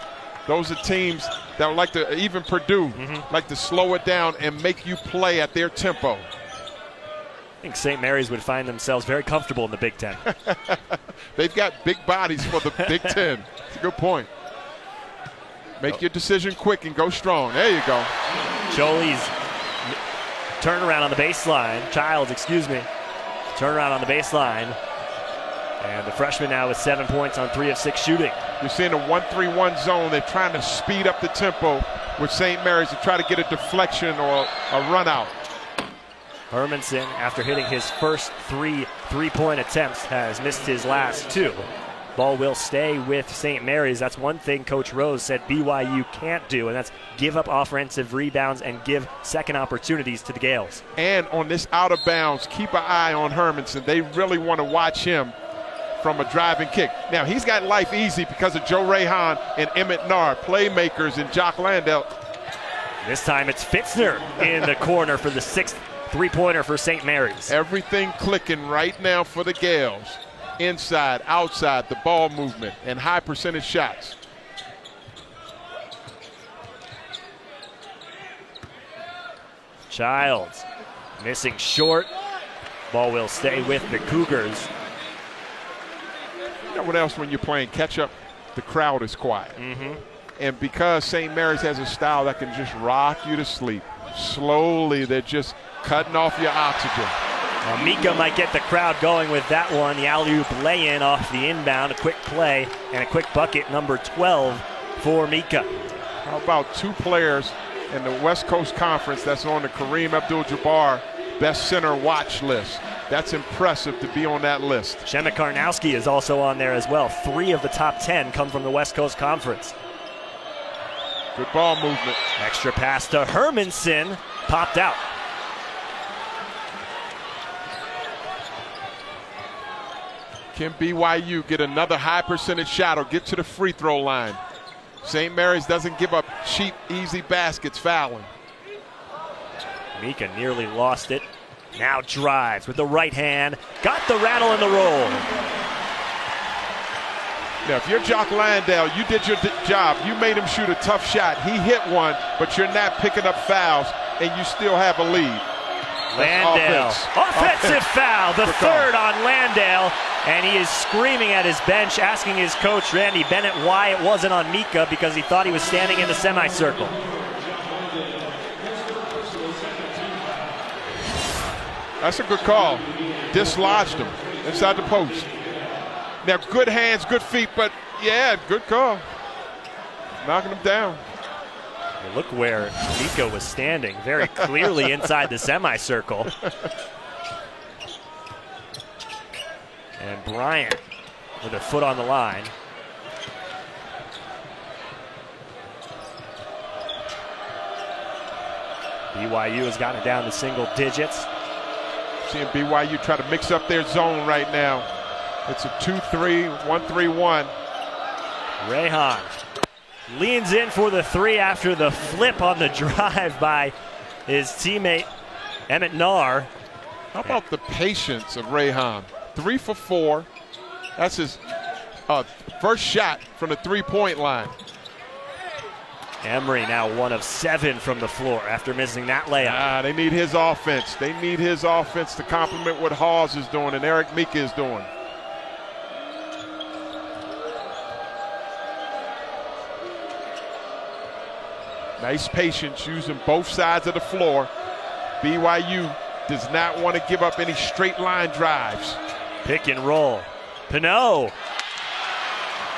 Those are teams that would like to, even Purdue, like to slow it down and make you play at their tempo. I think St. Mary's would find themselves very comfortable in the Big Ten. They've got big bodies for the Big Ten. That's a good point. Make your decision quick and go strong. There you go. Jolie's turnaround on the baseline. Turnaround on the baseline. And the freshman now with 7 points on 3 of 6 shooting. You're seeing a 1-3-1 zone. They're trying to speed up the tempo with St. Mary's to try to get a deflection or a run out. Hermanson, after hitting his first 3 three-point attempts, has missed his last 2. Ball will stay with St. Mary's. That's one thing Coach Rose said BYU can't do, and that's give up offensive rebounds and give second opportunities to the Gales. And on this out of bounds, keep an eye on Hermanson. They really want to watch him from a driving kick. Now, he's got life easy because of Joe Rayhan and Emmett Nard, playmakers, and Jock Landale. This time it's Fitzner in the corner for the 6th three-pointer for St. Mary's. Everything clicking right now for the Gales. Inside, outside, the ball movement, and high percentage shots. Childs missing short. Ball will stay with the Cougars. You know what else, when you're playing catch-up, the crowd is quiet. And because St. Mary's has a style that can just rock you to sleep, slowly they're just cutting off your oxygen. Well, Mika might get the crowd going with that one. The alley-oop lay-in off the inbound, a quick play, and a quick bucket, number 12 for Mika. How about 2 players in the West Coast Conference that's on the Kareem Abdul-Jabbar Best Center watch list? That's impressive to be on that list. Shemek Karnowski is also on there as well. 3 of the top 10 come from the West Coast Conference. Good ball movement. Extra pass to Hermanson, popped out. Can BYU get another high percentage shot or get to the free throw line? St. Mary's doesn't give up cheap, easy baskets fouling. Mika nearly lost it. Now drives with the right hand. Got the rattle and the roll. Now, if you're Jock Landale, you did your job. You made him shoot a tough shot. He hit one, but you're not picking up fouls, and you still have a lead. Landale. Offensive foul, the third on Landale, and he is screaming at his bench, asking his coach, Randy Bennett, why it wasn't on Mika, because he thought he was standing in the semicircle. That's a good call. Dislodged him inside the post. Now, good hands, good feet, but yeah, good call. Knocking him down. Look where Mika was standing, very clearly inside the semicircle. And Bryant with a foot on the line. BYU has gotten it down to single digits. Seeing BYU try to mix up their zone right now. It's a 2-3, 1-3-1. Rehan leans in for the three after the flip on the drive by his teammate Emmett Nahr. How about the patience of Rehan? 3 for 4. That's his first shot from the three-point line. Emery now 1 of 7 from the floor after missing that layup. They need his offense. They need his offense to complement what Hawes is doing and Eric Mika is doing. Nice patience using both sides of the floor. BYU does not want to give up any straight line drives. Pick and roll. Pinot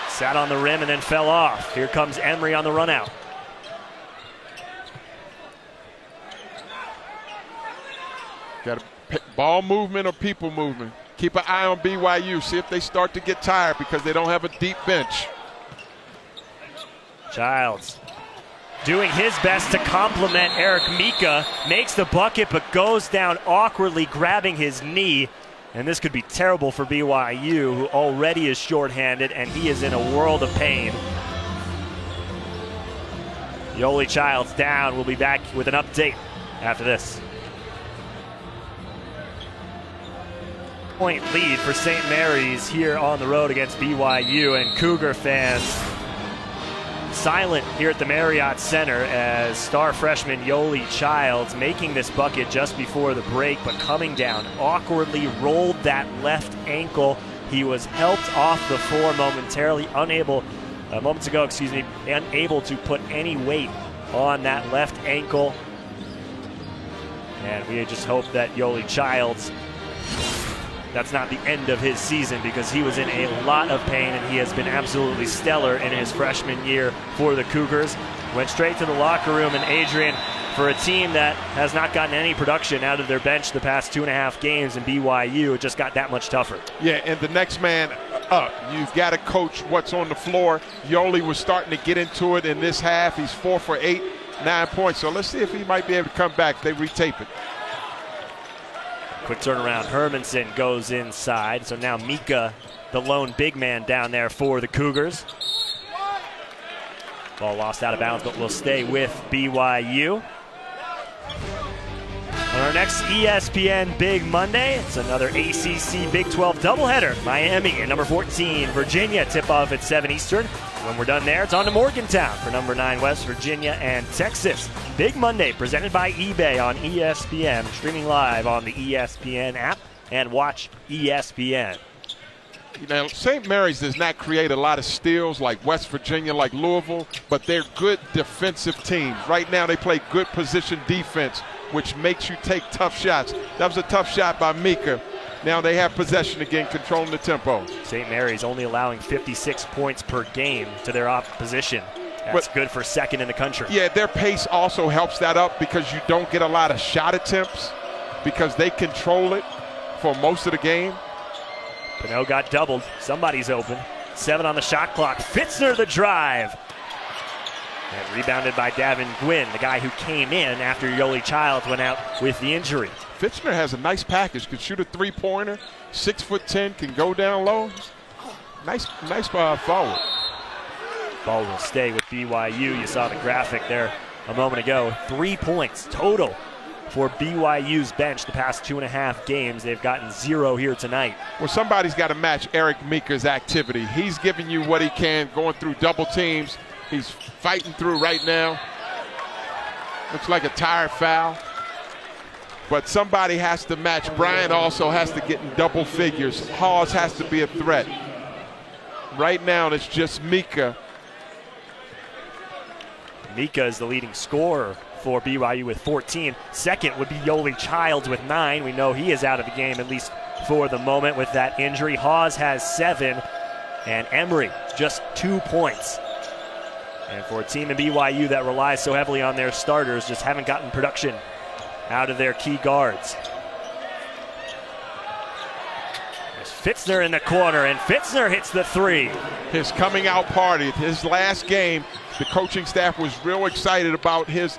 sat on the rim and then fell off. Here comes Emery on the run out. Got a ball movement or people movement. Keep an eye on BYU. See if they start to get tired because they don't have a deep bench. Childs doing his best to complement Eric Mika. Makes the bucket but goes down awkwardly, grabbing his knee. And this could be terrible for BYU, who already is shorthanded, and he is in a world of pain. Yoli Childs down. We'll be back with an update after this. Point lead for St. Mary's here on the road against BYU, and Cougar fans silent here at the Marriott Center as star freshman Yoli Childs making this bucket just before the break, but coming down awkwardly, rolled that left ankle. He was helped off the floor moments ago, unable to put any weight on that left ankle. And we just hope that Yoli Childs, that's not the end of his season, because he was in a lot of pain and he has been absolutely stellar in his freshman year for the Cougars. Went straight to the locker room, and Adrian, for a team that has not gotten any production out of their bench the past 2.5 games in BYU, it just got that much tougher. Yeah, and the next man up. You've got to coach what's on the floor. Yoli was starting to get into it in this half. He's 4 for 8, 9 points. So let's see if he might be able to come back if they retape it. Quick turnaround. Hermanson goes inside. So now Mika, the lone big man down there for the Cougars. Ball lost out of bounds, but will stay with BYU. On our next ESPN Big Monday, it's another ACC Big 12 doubleheader. Miami and number 14, Virginia, tip off at 7 Eastern. When we're done there, it's on to Morgantown for number 9 West Virginia and Texas. Big Monday presented by eBay on ESPN, streaming live on the ESPN app and watch ESPN. You know, St. Mary's does not create a lot of steals like West Virginia, like Louisville, but they're good defensive teams. Right now they play good position defense, which makes you take tough shots. That was a tough shot by Mika. Now they have possession again, controlling the tempo. St. Mary's only allowing 56 points per game to their opposition. That's good for second in the country. Yeah, their pace also helps that up because you don't get a lot of shot attempts because they control it for most of the game. Pinot got doubled. Somebody's open. 7 on the shot clock. Fitzner the drive. And rebounded by Davin Gwynn, the guy who came in after Yoli Childs went out with the injury. Fitzner has a nice package. Can shoot a three-pointer. 6'10", can go down low. Nice forward. Ball will stay with BYU. You saw the graphic there a moment ago. 3 points total for BYU's bench the past 2.5 games. They've gotten 0 here tonight. Well, somebody's got to match Eric Mika's activity. He's giving you what he can, going through double teams. He's fighting through right now. Looks like a tired foul. But somebody has to match. Bryant also has to get in double figures. Hawes has to be a threat. Right now, it's just Mika. Mika is the leading scorer for BYU with 14. Second would be Yoli Childs with 9. We know he is out of the game, at least for the moment, with that injury. Hawes has 7, and Emery just 2 points. And for a team in BYU that relies so heavily on their starters, just haven't gotten production out of their key guards. There's Fitzner in the corner, and Fitzner hits the 3. His coming out party, his last game, the coaching staff was real excited about his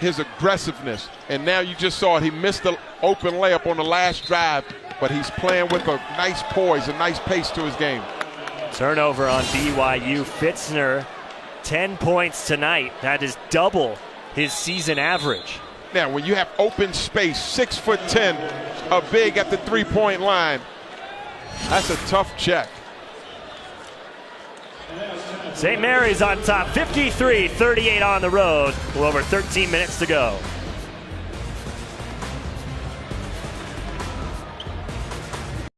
aggressiveness. And now you just saw it. He missed the open layup on the last drive, but he's playing with a nice poise, a nice pace to his game. Turnover on BYU. Fitzner, 10 points tonight. That is double his season average. Now, when you have open space, 6'10", a big at the three-point line, that's a tough check. St. Mary's on top, 53-38 on the road. Well, over 13 minutes to go.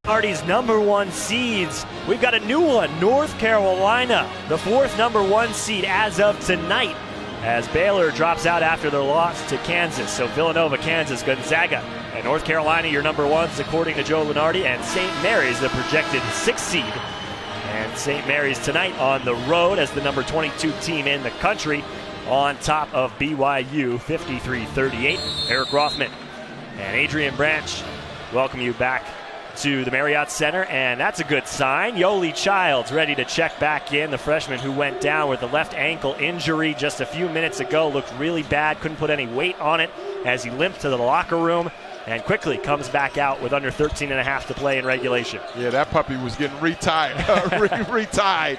Hardy's #1 seeds. We've got a new one, North Carolina, the 4th #1 seed as of tonight, as Baylor drops out after their loss to Kansas. So Villanova, Kansas, Gonzaga, and North Carolina, your #1s according to Joe Lunardi, and St. Mary's, the projected 6th seed. And St. Mary's tonight on the road as the #22 team in the country, on top of BYU, 53-38. Eric Rothman and Adrian Branch welcome you back to the Marriott Center, and that's a good sign. Yoli Childs ready to check back in. The freshman who went down with the left ankle injury just a few minutes ago looked really bad, couldn't put any weight on it as he limped to the locker room and quickly comes back out with under 13 and a half to play in regulation. Yeah, that puppy was getting retied. Retied.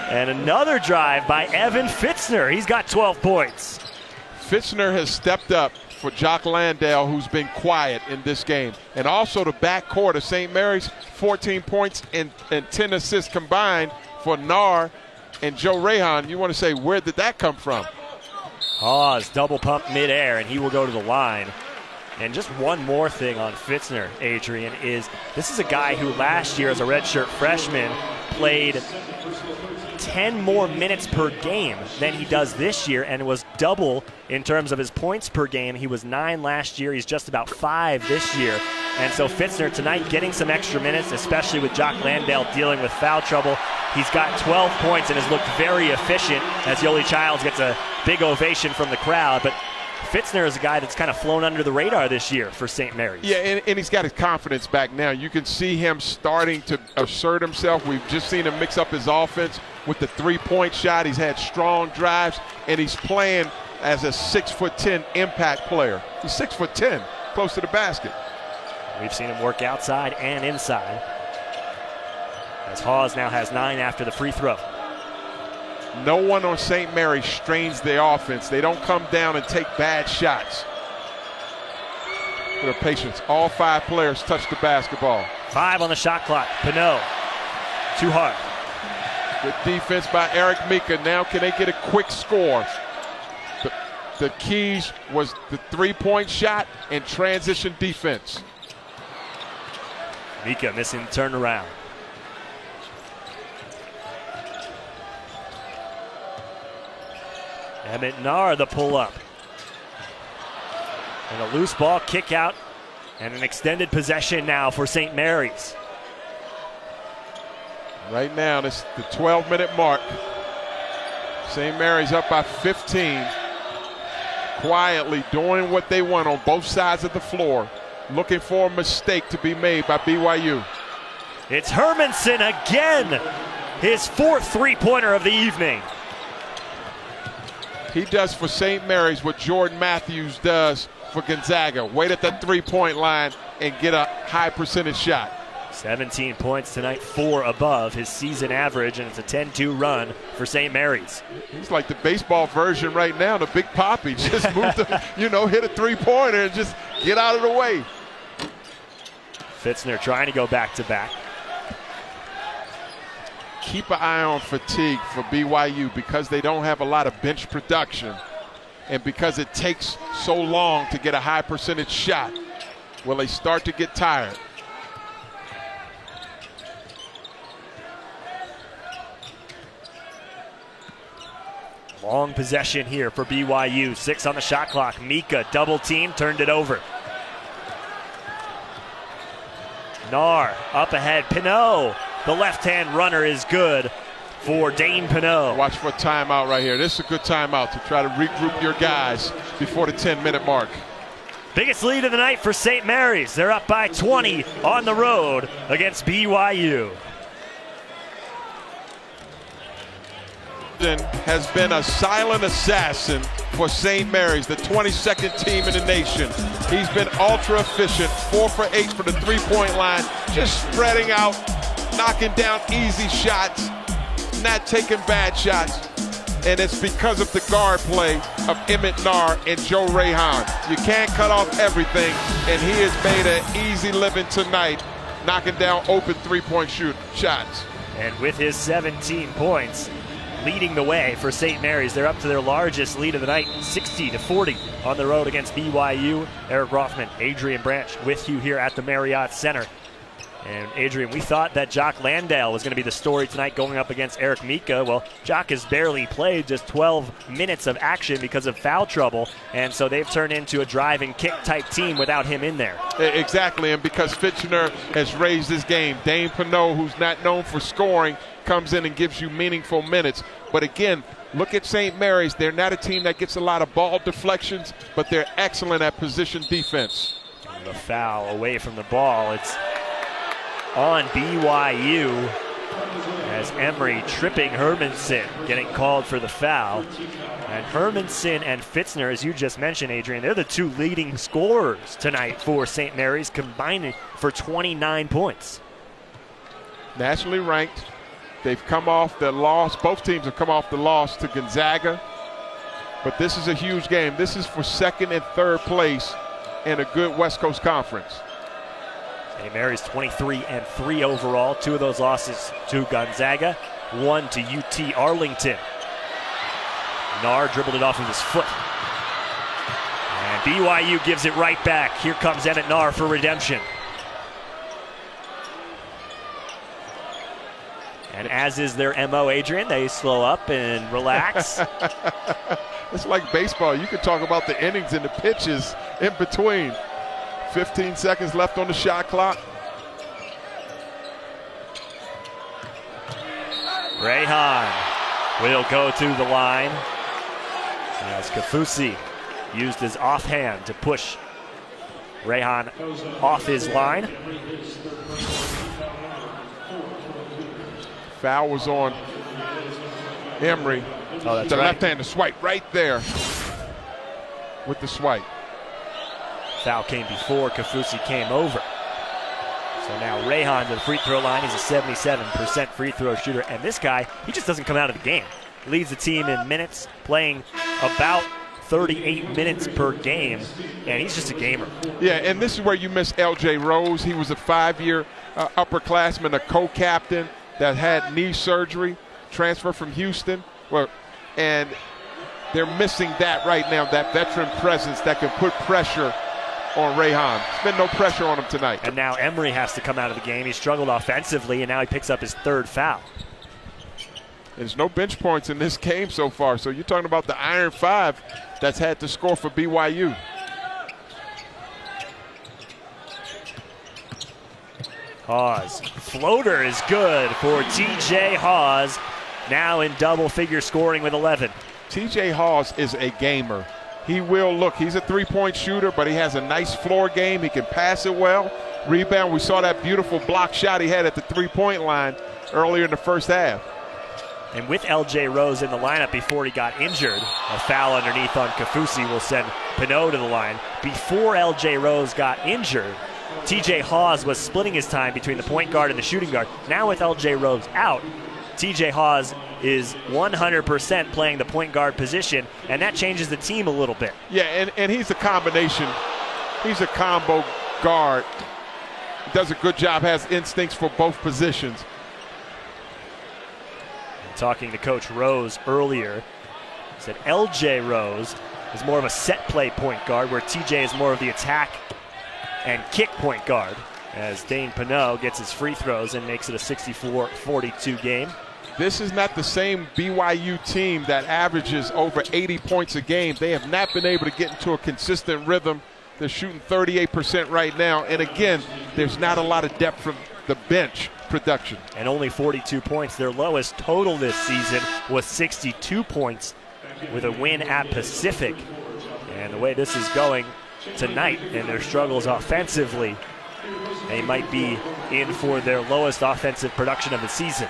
And another drive by Evan Fitzner. He's got 12 points. Fitzner has stepped up for Jock Landale, who's been quiet in this game. And also the backcourt of St. Mary's, 14 points and 10 assists combined for Nar and Joe Rahan. You want to say, where did that come from? Hawes double pump midair, and he will go to the line. And just one more thing on Fitzner, Adrian, is this is a guy who last year as a redshirt freshman played 10 more minutes per game than he does this year, and it was double in terms of his points per game. He was 9 last year. He's just about 5 this year. And so Fitzner tonight getting some extra minutes, especially with Jock Landale dealing with foul trouble. He's got 12 points and has looked very efficient as Yoli Childs gets a big ovation from the crowd. But Fitzner is a guy that's kind of flown under the radar this year for St. Mary's. Yeah, and he's got his confidence back now. You can see him starting to assert himself. We've just seen him mix up his offense with the three-point shot. He's had strong drives, and he's playing as a 6'10" impact player. He's 6'10", close to the basket. We've seen him work outside and inside, as Hawes now has 9 after the free throw. No one on St. Mary's strains their offense. They don't come down and take bad shots. Their patience. All 5 players touch the basketball. 5 on the shot clock. Pinot, too hard. Good defense by Eric Mika. Now can they get a quick score? The keys was the three-point shot and transition defense. Mika missing the turnaround. Emmett Nar the pull-up. And a loose ball kick out and an extended possession now for St. Mary's. Right now, this is the 12-minute mark. St. Mary's up by 15. Quietly doing what they want on both sides of the floor. Looking for a mistake to be made by BYU. It's Hermanson again. His 4th three-pointer of the evening. He does for St. Mary's what Jordan Matthews does for Gonzaga. Wait at that three-point line and get a high percentage shot. 17 points tonight, 4 above his season average, and it's a 10-2 run for St. Mary's. He's like the baseball version right now, the Big Papi. Just move the, hit a three-pointer and just get out of the way. Fitzner trying to go back-to-back. Keep an eye on fatigue for BYU because they don't have a lot of bench production and because it takes so long to get a high percentage shot. Will they start to get tired? Long possession here for BYU. 6 on the shot clock. Mika double team, turned it over. Nar up ahead. Pinot, the left-hand runner, is good for Dane Pinot. Watch for a timeout right here. This is a good timeout to try to regroup your guys before the 10-minute mark. Biggest lead of the night for St. Mary's. They're up by 20 on the road against BYU. Has been a silent assassin for St. Mary's, the 22nd team in the nation. He's been ultra efficient, 4 for 8 from the three-point line, just spreading out, knocking down easy shots, not taking bad shots. And it's because of the guard play of Emmett Nar and Joe Rayhan. You can't cut off everything, and he has made an easy living tonight, knocking down open three-point shots. And with his 17 points, leading the way for St. Mary's. They're up to their largest lead of the night, 60-40 on the road against BYU. Eric Rothman, Adrian Branch with you here at the Marriott Center. And Adrian, we thought that Jock Landale was going to be the story tonight going up against Eric Mika. Well, Jock has barely played, just 12 minutes of action because of foul trouble. And so they've turned into a drive and kick type team without him in there. Exactly, and because Fitchner has raised his game. Dane Pinot, who's not known for scoring, comes in and gives you meaningful minutes. But again, look at St. Mary's. They're not a team that gets a lot of ball deflections, but they're excellent at position defense. And the foul away from the ball. It's on BYU as Emery tripping Hermanson, getting called for the foul. And Hermanson and Fitzner, as you just mentioned, Adrian, they're the 2 leading scorers tonight for St. Mary's, combining for 29 points. Nationally ranked. They've come off the loss. Both teams have come off the loss to Gonzaga. But this is a huge game. This is for 2nd and 3rd place in a good West Coast Conference. St. Mary's 23-3 overall. 2 of those losses to Gonzaga, 1 to UT Arlington. Nar dribbled it off of his foot. And BYU gives it right back. Here comes Emmett Nar for redemption. And as is their MO, Adrian, they slow up and relax. It's like baseball. You could talk about the innings and the pitches in between. 15 seconds left on the shot clock. Rayhan will go to the line as Kafusi used his offhand to push Rayhan off his line. Foul was on Emery. Oh, that's the right. left-handed swipe right there with the swipe. Foul came before Kafusi came over. So now Rayhan to the free throw line. He's a 77% free throw shooter. And this guy, he just doesn't come out of the game. Leads the team in minutes, playing about 38 minutes per game, and he's just a gamer. Yeah, and this is where you miss L.J. Rose. He was a 5-year upperclassman, a co-captain that had knee surgery, transfer from Houston. Well, and they're missing that right now, that veteran presence that can put pressure on Rayhan. There's been no pressure on him tonight. And now Emery has to come out of the game. He struggled offensively, and now he picks up his 3rd foul. There's no bench points in this game so far, so you're talking about the Iron 5 that's had to score for BYU. Hawes. Floater is good for TJ Hawes, now in double-figure scoring with 11. TJ Hawes is a gamer. He will look. He's a three-point shooter, but he has a nice floor game. He can pass it well. Rebound. We saw that beautiful block shot he had at the three-point line earlier in the first half. And with L.J. Rose in the lineup before he got injured, a foul underneath on Kafusi will send Pinot to the line. Before L.J. Rose got injured, TJ Hawes was splitting his time between the point guard and the shooting guard. Now with L.J. Rose out, TJ Hawes is 100% playing the point guard position, and that changes the team a little bit. Yeah, and he's a combination. He's a combo guard. He does a good job, has instincts for both positions. Talking to Coach Rose earlier, he said L.J. Rose is more of a set play point guard, where TJ is more of the attack and kick point guard, as Dane Pinot gets his free throws and makes it a 64-42 game. This is not the same BYU team that averages over 80 points a game. They have not been able to get into a consistent rhythm. They're shooting 38% right now. And again, there's not a lot of depth from the bench production. And only 42 points. Their lowest total this season was 62 points with a win at Pacific. And the way this is going tonight and their struggles offensively, they might be in for their lowest offensive production of the season.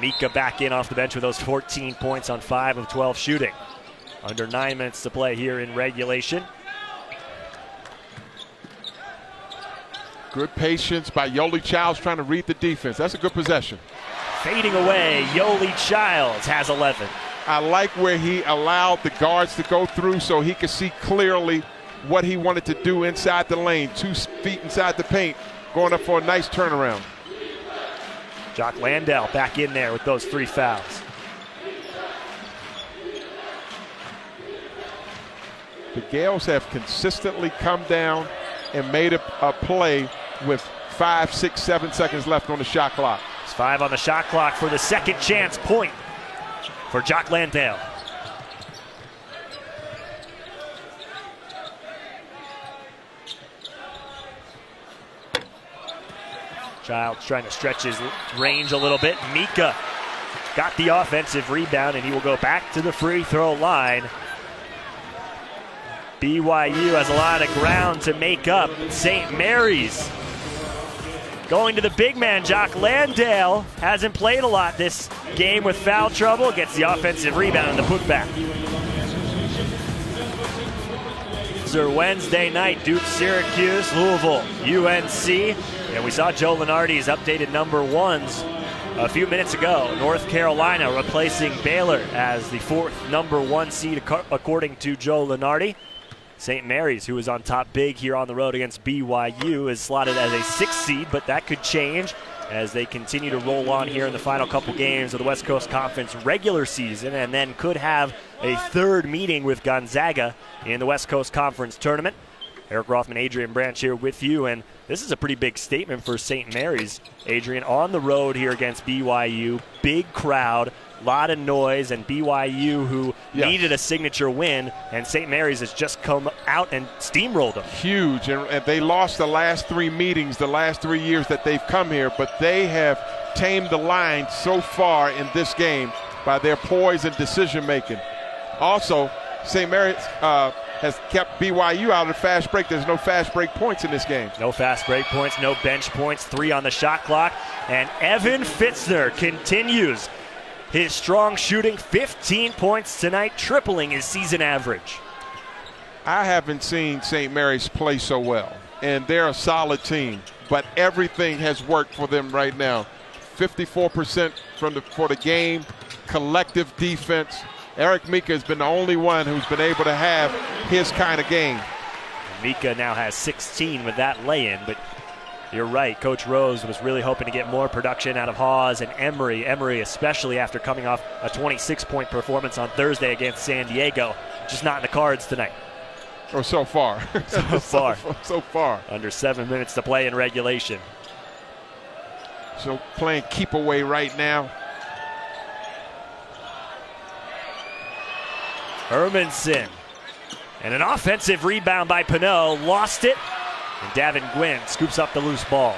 Mika back in off the bench with those 14 points on 5 of 12 shooting. Under 9 minutes to play here in regulation. Good patience by Yoli Childs trying to read the defense. That's a good possession. Fading away, Yoli Childs has 11. I like where he allowed the guards to go through so he could see clearly what he wanted to do inside the lane. 2 feet inside the paint, going up for a nice turnaround. Jock Landale back in there with those 3 fouls. The Gales have consistently come down and made a play with 5, 6, 7 seconds left on the shot clock. It's 5 on the shot clock for the second chance point for Jock Landale. Childs trying to stretch his range a little bit. Mika got the offensive rebound, and he will go back to the free throw line. BYU has a lot of ground to make up. St. Mary's going to the big man. Jock Landale hasn't played a lot this game with foul trouble. Gets the offensive rebound and the putback. Wednesday night, Duke, Syracuse, Louisville, UNC. And we saw Joe Lunardi's updated number ones a few minutes ago. North Carolina replacing Baylor as the 4th number 1 seed according to Joe Lunardi. St. Mary's, who is on top big here on the road against BYU, is slotted as a 6th seed, but that could change as they continue to roll on here in the final couple games of the West Coast Conference regular season, and then could have a 3rd meeting with Gonzaga in the West Coast Conference tournament. Eric Rothman, Adrian Branch here with you, and this is a pretty big statement for St. Mary's. Adrian, on the road here against BYU, big crowd, a lot of noise, and BYU, who needed a signature win, and St. Mary's has just come out and steamrolled them. Huge, and they lost the last 3 meetings, the last 3 years that they've come here, but they have tamed the line so far in this game by their poise and decision-making. Also, St. Mary's has kept BYU out of the fast break. There's no fast break points in this game. No fast break points, no bench points, 3 on the shot clock, and Evan Fitzner continues his strong shooting, 15 points tonight, tripling his season average. I haven't seen St. Mary's play so well, and they're a solid team, but everything has worked for them right now. 54% for the game, collective defense. Eric Mika has been the only one who's been able to have his kind of game. Mika now has 16 with that lay-in, but you're right. Coach Rose was really hoping to get more production out of Hawes and Emery. Emery, especially after coming off a 26-point performance on Thursday against San Diego. Just not in the cards tonight. Or so far. So far. Under 7 minutes to play in regulation. So playing keep away right now. Hermanson. And an offensive rebound by Pinot. Lost it. And Davin Gwynn scoops up the loose ball.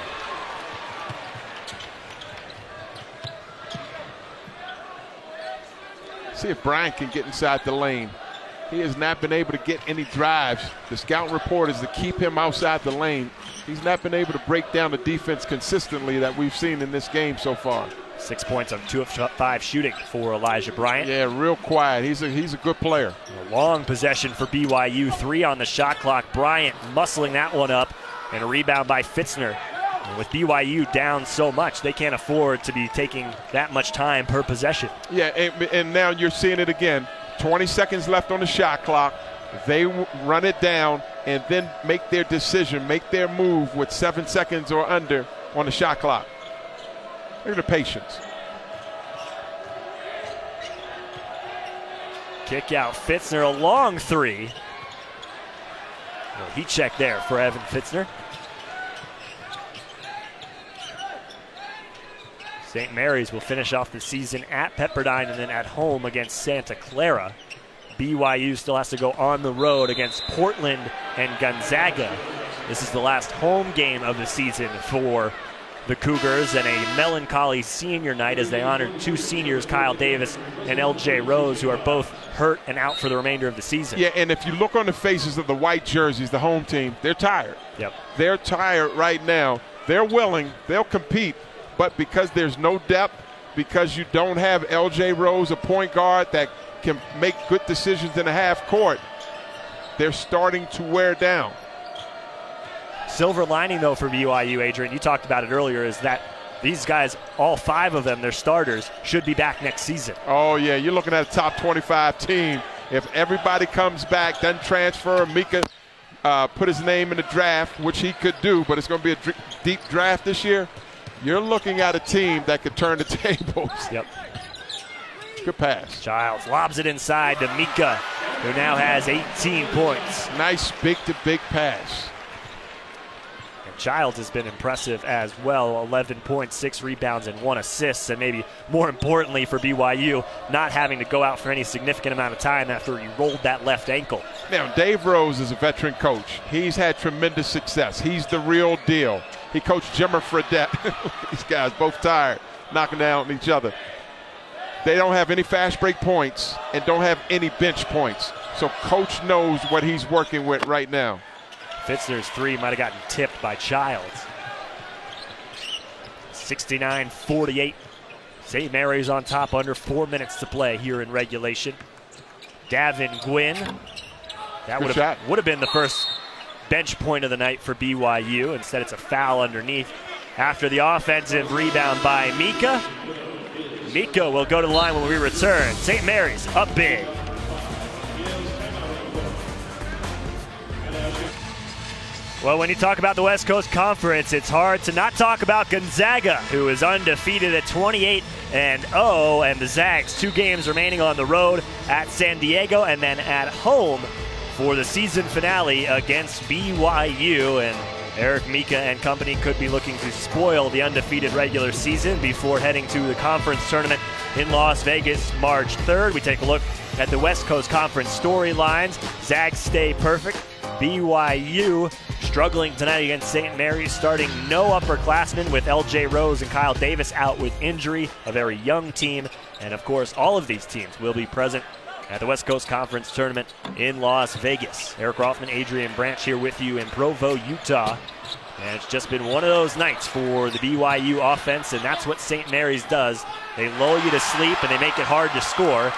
See if Brian can get inside the lane. He has not been able to get any drives. The scout report is to keep him outside the lane. He's not been able to break down the defense consistently that we've seen in this game so far. 6 points on 2 of 5 shooting for Elijah Bryant. Yeah, real quiet. He's a good player. A long possession for BYU. 3 on the shot clock. Bryant muscling that one up, and a rebound by Fitzner. And with BYU down so much, they can't afford to be taking that much time per possession. Yeah, and now you're seeing it again. 20 seconds left on the shot clock. They run it down and then make their decision, make their move with 7 seconds or under on the shot clock. Look at the patience. Kick out Fitzner, a long 3. Well, heat check there for Evan Fitzner. St. Mary's will finish off the season at Pepperdine and then at home against Santa Clara. BYU still has to go on the road against Portland and Gonzaga. This is the last home game of the season for the Cougars, and a melancholy senior night as they honored two seniors, Kyle Davis and LJ Rose, who are both hurt and out for the remainder of the season. Yeah, and if you look on the faces of the white jerseys, the home team, they're tired. Yep. They're tired right now. They're willing, they'll compete, but because there's no depth, because you don't have LJ Rose, a point guard that can make good decisions in a half court, they're starting to wear down. Silver lining, though, for BYU, Adrian, you talked about it earlier, is that these guys, all five of them, their starters, should be back next season. Oh, yeah, you're looking at a top 25 team. If everybody comes back, doesn't transfer, Mika put his name in the draft, which he could do, but it's going to be a deep draft this year, you're looking at a team that could turn the tables. Yep. Good pass. Childs lobs it inside to Mika, who now has 18 points. Nice big-to-big pass. Childs has been impressive as well. 11 points, 6 rebounds, and 1 assist. And maybe more importantly for BYU, not having to go out for any significant amount of time after he rolled that left ankle. Now, Dave Rose is a veteran coach. He's had tremendous success. He's the real deal. He coached Jimmer Fredette. These guys both tired, knocking down each other. They don't have any fast break points and don't have any bench points. So Coach knows what he's working with right now. Fitzner's three might have gotten tipped by Childs. 69-48. St. Mary's on top, under 4 minutes to play here in regulation. Davin Gwynn. That would have been the first bench point of the night for BYU. Instead, it's a foul underneath after the offensive rebound by Mika. Mika will go to the line when we return. St. Mary's up big. Well, when you talk about the West Coast Conference, it's hard to not talk about Gonzaga, who is undefeated at 28-0, and the Zags 2 games remaining on the road at San Diego and then at home for the season finale against BYU. And Eric Mika and company could be looking to spoil the undefeated regular season before heading to the conference tournament in Las Vegas March 3rd. We take a look at the West Coast Conference storylines. Zags stay perfect. BYU struggling tonight against St. Mary's, starting no upperclassmen with LJ Rose and Kyle Davis out with injury, a very young team. And of course, all of these teams will be present at the West Coast Conference Tournament in Las Vegas. Eric Rothman, Adrian Branch here with you in Provo, Utah. And it's just been one of those nights for the BYU offense, and that's what St. Mary's does. They lull you to sleep and they make it hard to score.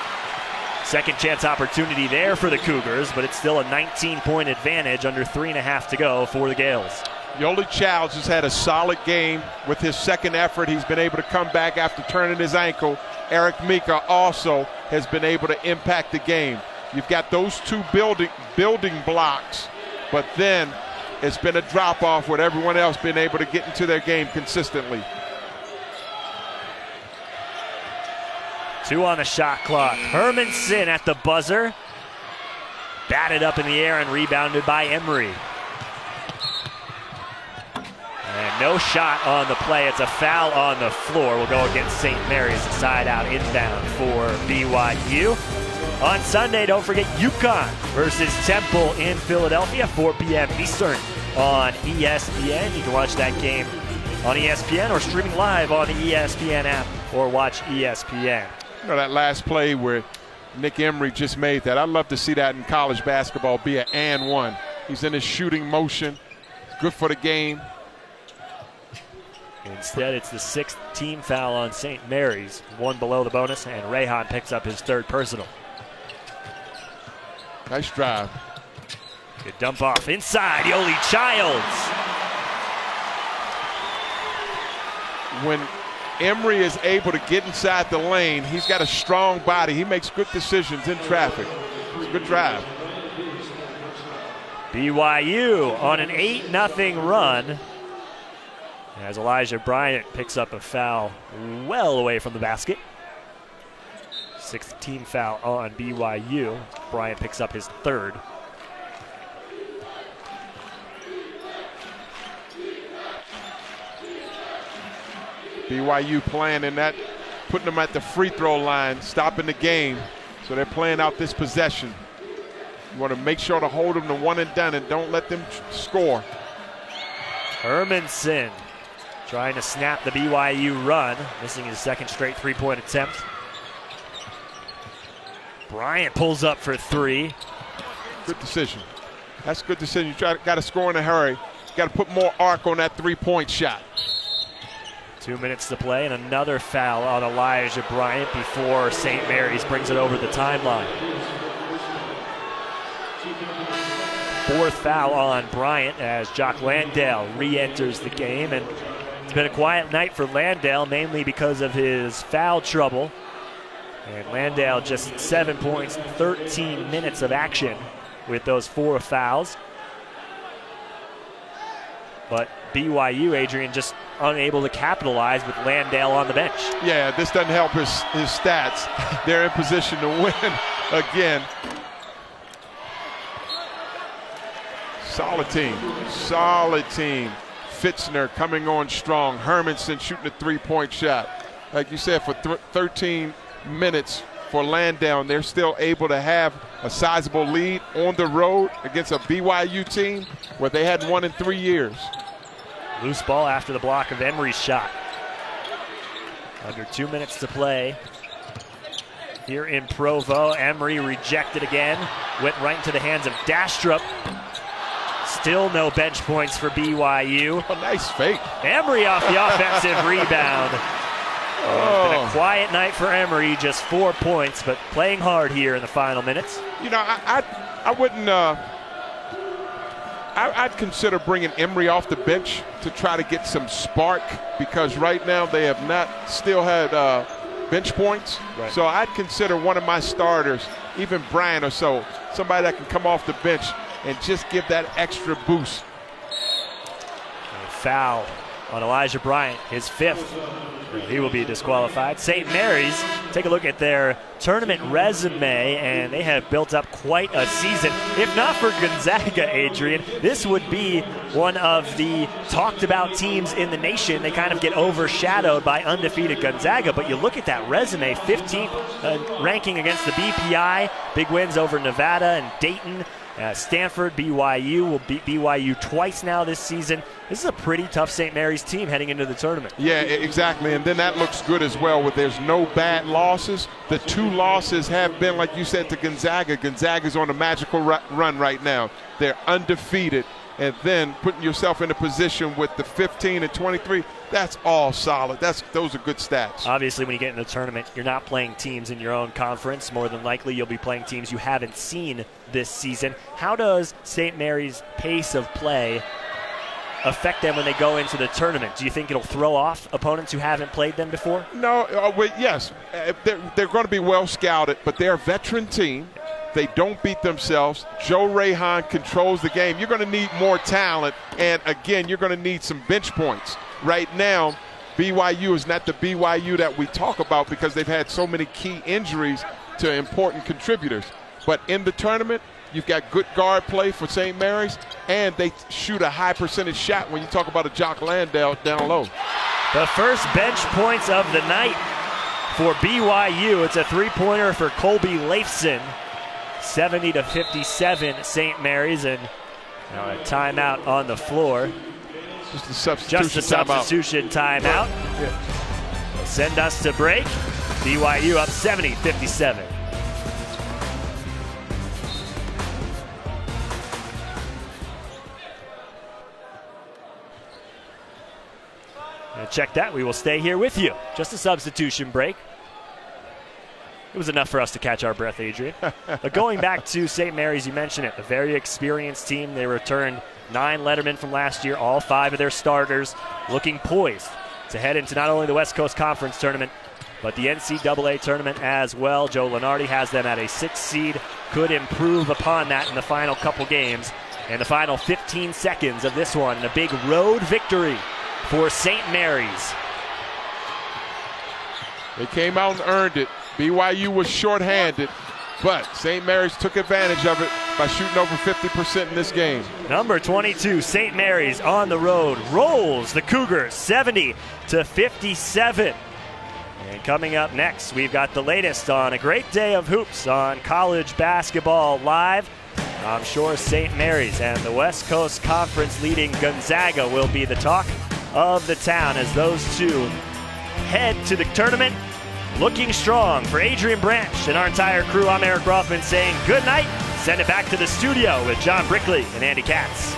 Second chance opportunity there for the Cougars, but it's still a 19-point advantage, under 3.5 to go for the Gales. Yoli Childs has had a solid game with his second effort. He's been able to come back after turning his ankle. Eric Mika also has been able to impact the game. You've got those two building blocks, but then it's been a drop-off with everyone else being able to get into their game consistently. 2 on the shot clock. Hermanson at the buzzer. Batted up in the air and rebounded by Emery. And no shot on the play. It's a foul on the floor. We'll go against St. Mary's, side out inbound for BYU. On Sunday, don't forget UConn versus Temple in Philadelphia, 4 p.m. Eastern on ESPN. You can watch that game on ESPN or streaming live on the ESPN app or watch ESPN. You know, that last play where Nick Emery just made that. I'd love to see that in college basketball be an and one. He's in his shooting motion. Good for the game. Instead, it's the 6th team foul on St. Mary's, 1 below the bonus, and Rayhan picks up his 3rd personal. Nice drive. Good dump off inside, Yoli Childs. When Emery is able to get inside the lane, he's got a strong body. He makes good decisions in traffic. It's a good drive. BYU on an 8-0 run as Elijah Bryant picks up a foul well away from the basket. 6th team foul on BYU. Bryant picks up his 3rd. BYU playing in that, putting them at the free throw line, stopping the game. So they're playing out this possession. You want to make sure to hold them to one and done and don't let them score. Hermanson trying to snap the BYU run, missing his second straight three-point attempt. Bryant pulls up for three. Good decision. That's a good decision. You got to score in a hurry. Got to put more arc on that three-point shot. 2 minutes to play and another foul on Elijah Bryant before St. Mary's brings it over the timeline. Fourth foul on Bryant as Jock Landale re-enters the game, and it's been a quiet night for Landale, mainly because of his foul trouble. And Landale just 7 points, 13 minutes of action with those 4 fouls. But BYU, Adrian, just unable to capitalize with Landale on the bench. Yeah, this doesn't help his stats. They're in position to win again. Solid team. Solid team. Fitzner coming on strong. Hermanson shooting a three-point shot. Like you said, for 13 minutes for Landale, they're still able to have a sizable lead on the road against a BYU team where they hadn't won in 3 years. Loose ball after the block of Emery's shot. Under 2 minutes to play here in Provo. Emery rejected again. Went right into the hands of Dastrup. Still no bench points for BYU. Oh, nice fake. Emery off the offensive rebound. It's been a quiet night for Emery, just 4 points, but playing hard here in the final minutes. You know, I wouldn't. I'd consider bringing Emery off the bench to try to get some spark, because right now they have not still had bench points. Right. So I'd consider one of my starters, even Bryant or so, somebody that can come off the bench and just give that extra boost. A foul on Elijah Bryant, his 5th. He will be disqualified. St. Mary's, take a look at their tournament resume, and they have built up quite a season. If not for Gonzaga, Adrian, this would be one of the talked about teams in the nation. They kind of get overshadowed by undefeated Gonzaga, but you look at that resume, 15th ranking against the BPI, big wins over Nevada and Dayton. Stanford, BYU will beat BYU twice now this season. This is a pretty tough St. Mary's team heading into the tournament. Yeah, exactly, and then that looks good as well, where there's no bad losses. The 2 losses have been, like you said, to Gonzaga. Gonzaga's on a magical run right now. They're undefeated, and then putting yourself in a position with the 15 and 23, that's all solid. Those are good stats. Obviously, when you get in the tournament, you're not playing teams in your own conference. More than likely, you'll be playing teams you haven't seen this season. How does St. Mary's pace of play affect them when they go into the tournament? Do you think it'll throw off opponents who haven't played them before? No, yes. They're going to be well scouted, but they're a veteran team. They don't beat themselves. Joe Rayhan controls the game. You're going to need more talent, and again, you're going to need some bench points. Right now, BYU is not the BYU that we talk about because they've had so many key injuries to important contributors. But in the tournament, you've got good guard play for St. Mary's, and they shoot a high percentage shot when you talk about a Jock Landale down low. The first bench points of the night for BYU. It's a three-pointer for Colby Leifson. 70-57 St. Mary's, and now a timeout on the floor. Just a substitution timeout. Yeah. Send us to break. BYU up 70-57. Check that. We will stay here with you. Just a substitution break. It was enough for us to catch our breath, Adrian. But going back to St. Mary's, you mentioned it, a very experienced team. They returned 9 lettermen from last year, all 5 of their starters, looking poised to head into not only the West Coast Conference tournament, but the NCAA tournament as well. Joe Lunardi has them at a 6th seed, could improve upon that in the final couple games. And the final 15 seconds of this one, and a big road victory for St. Mary's. They came out and earned it. BYU was shorthanded, but St. Mary's took advantage of it. by shooting over 50% in this game. Number 22, St. Mary's on the road rolls the Cougars 70-57. And coming up next, we've got the latest on a great day of hoops on College Basketball Live. I'm sure St. Mary's and the West Coast Conference leading Gonzaga will be the talk of the town as those two head to the tournament looking strong. For Adrian Branch and our entire crew, I'm Eric Rothman saying good night. Send it back to the studio with John Brickley and Andy Katz.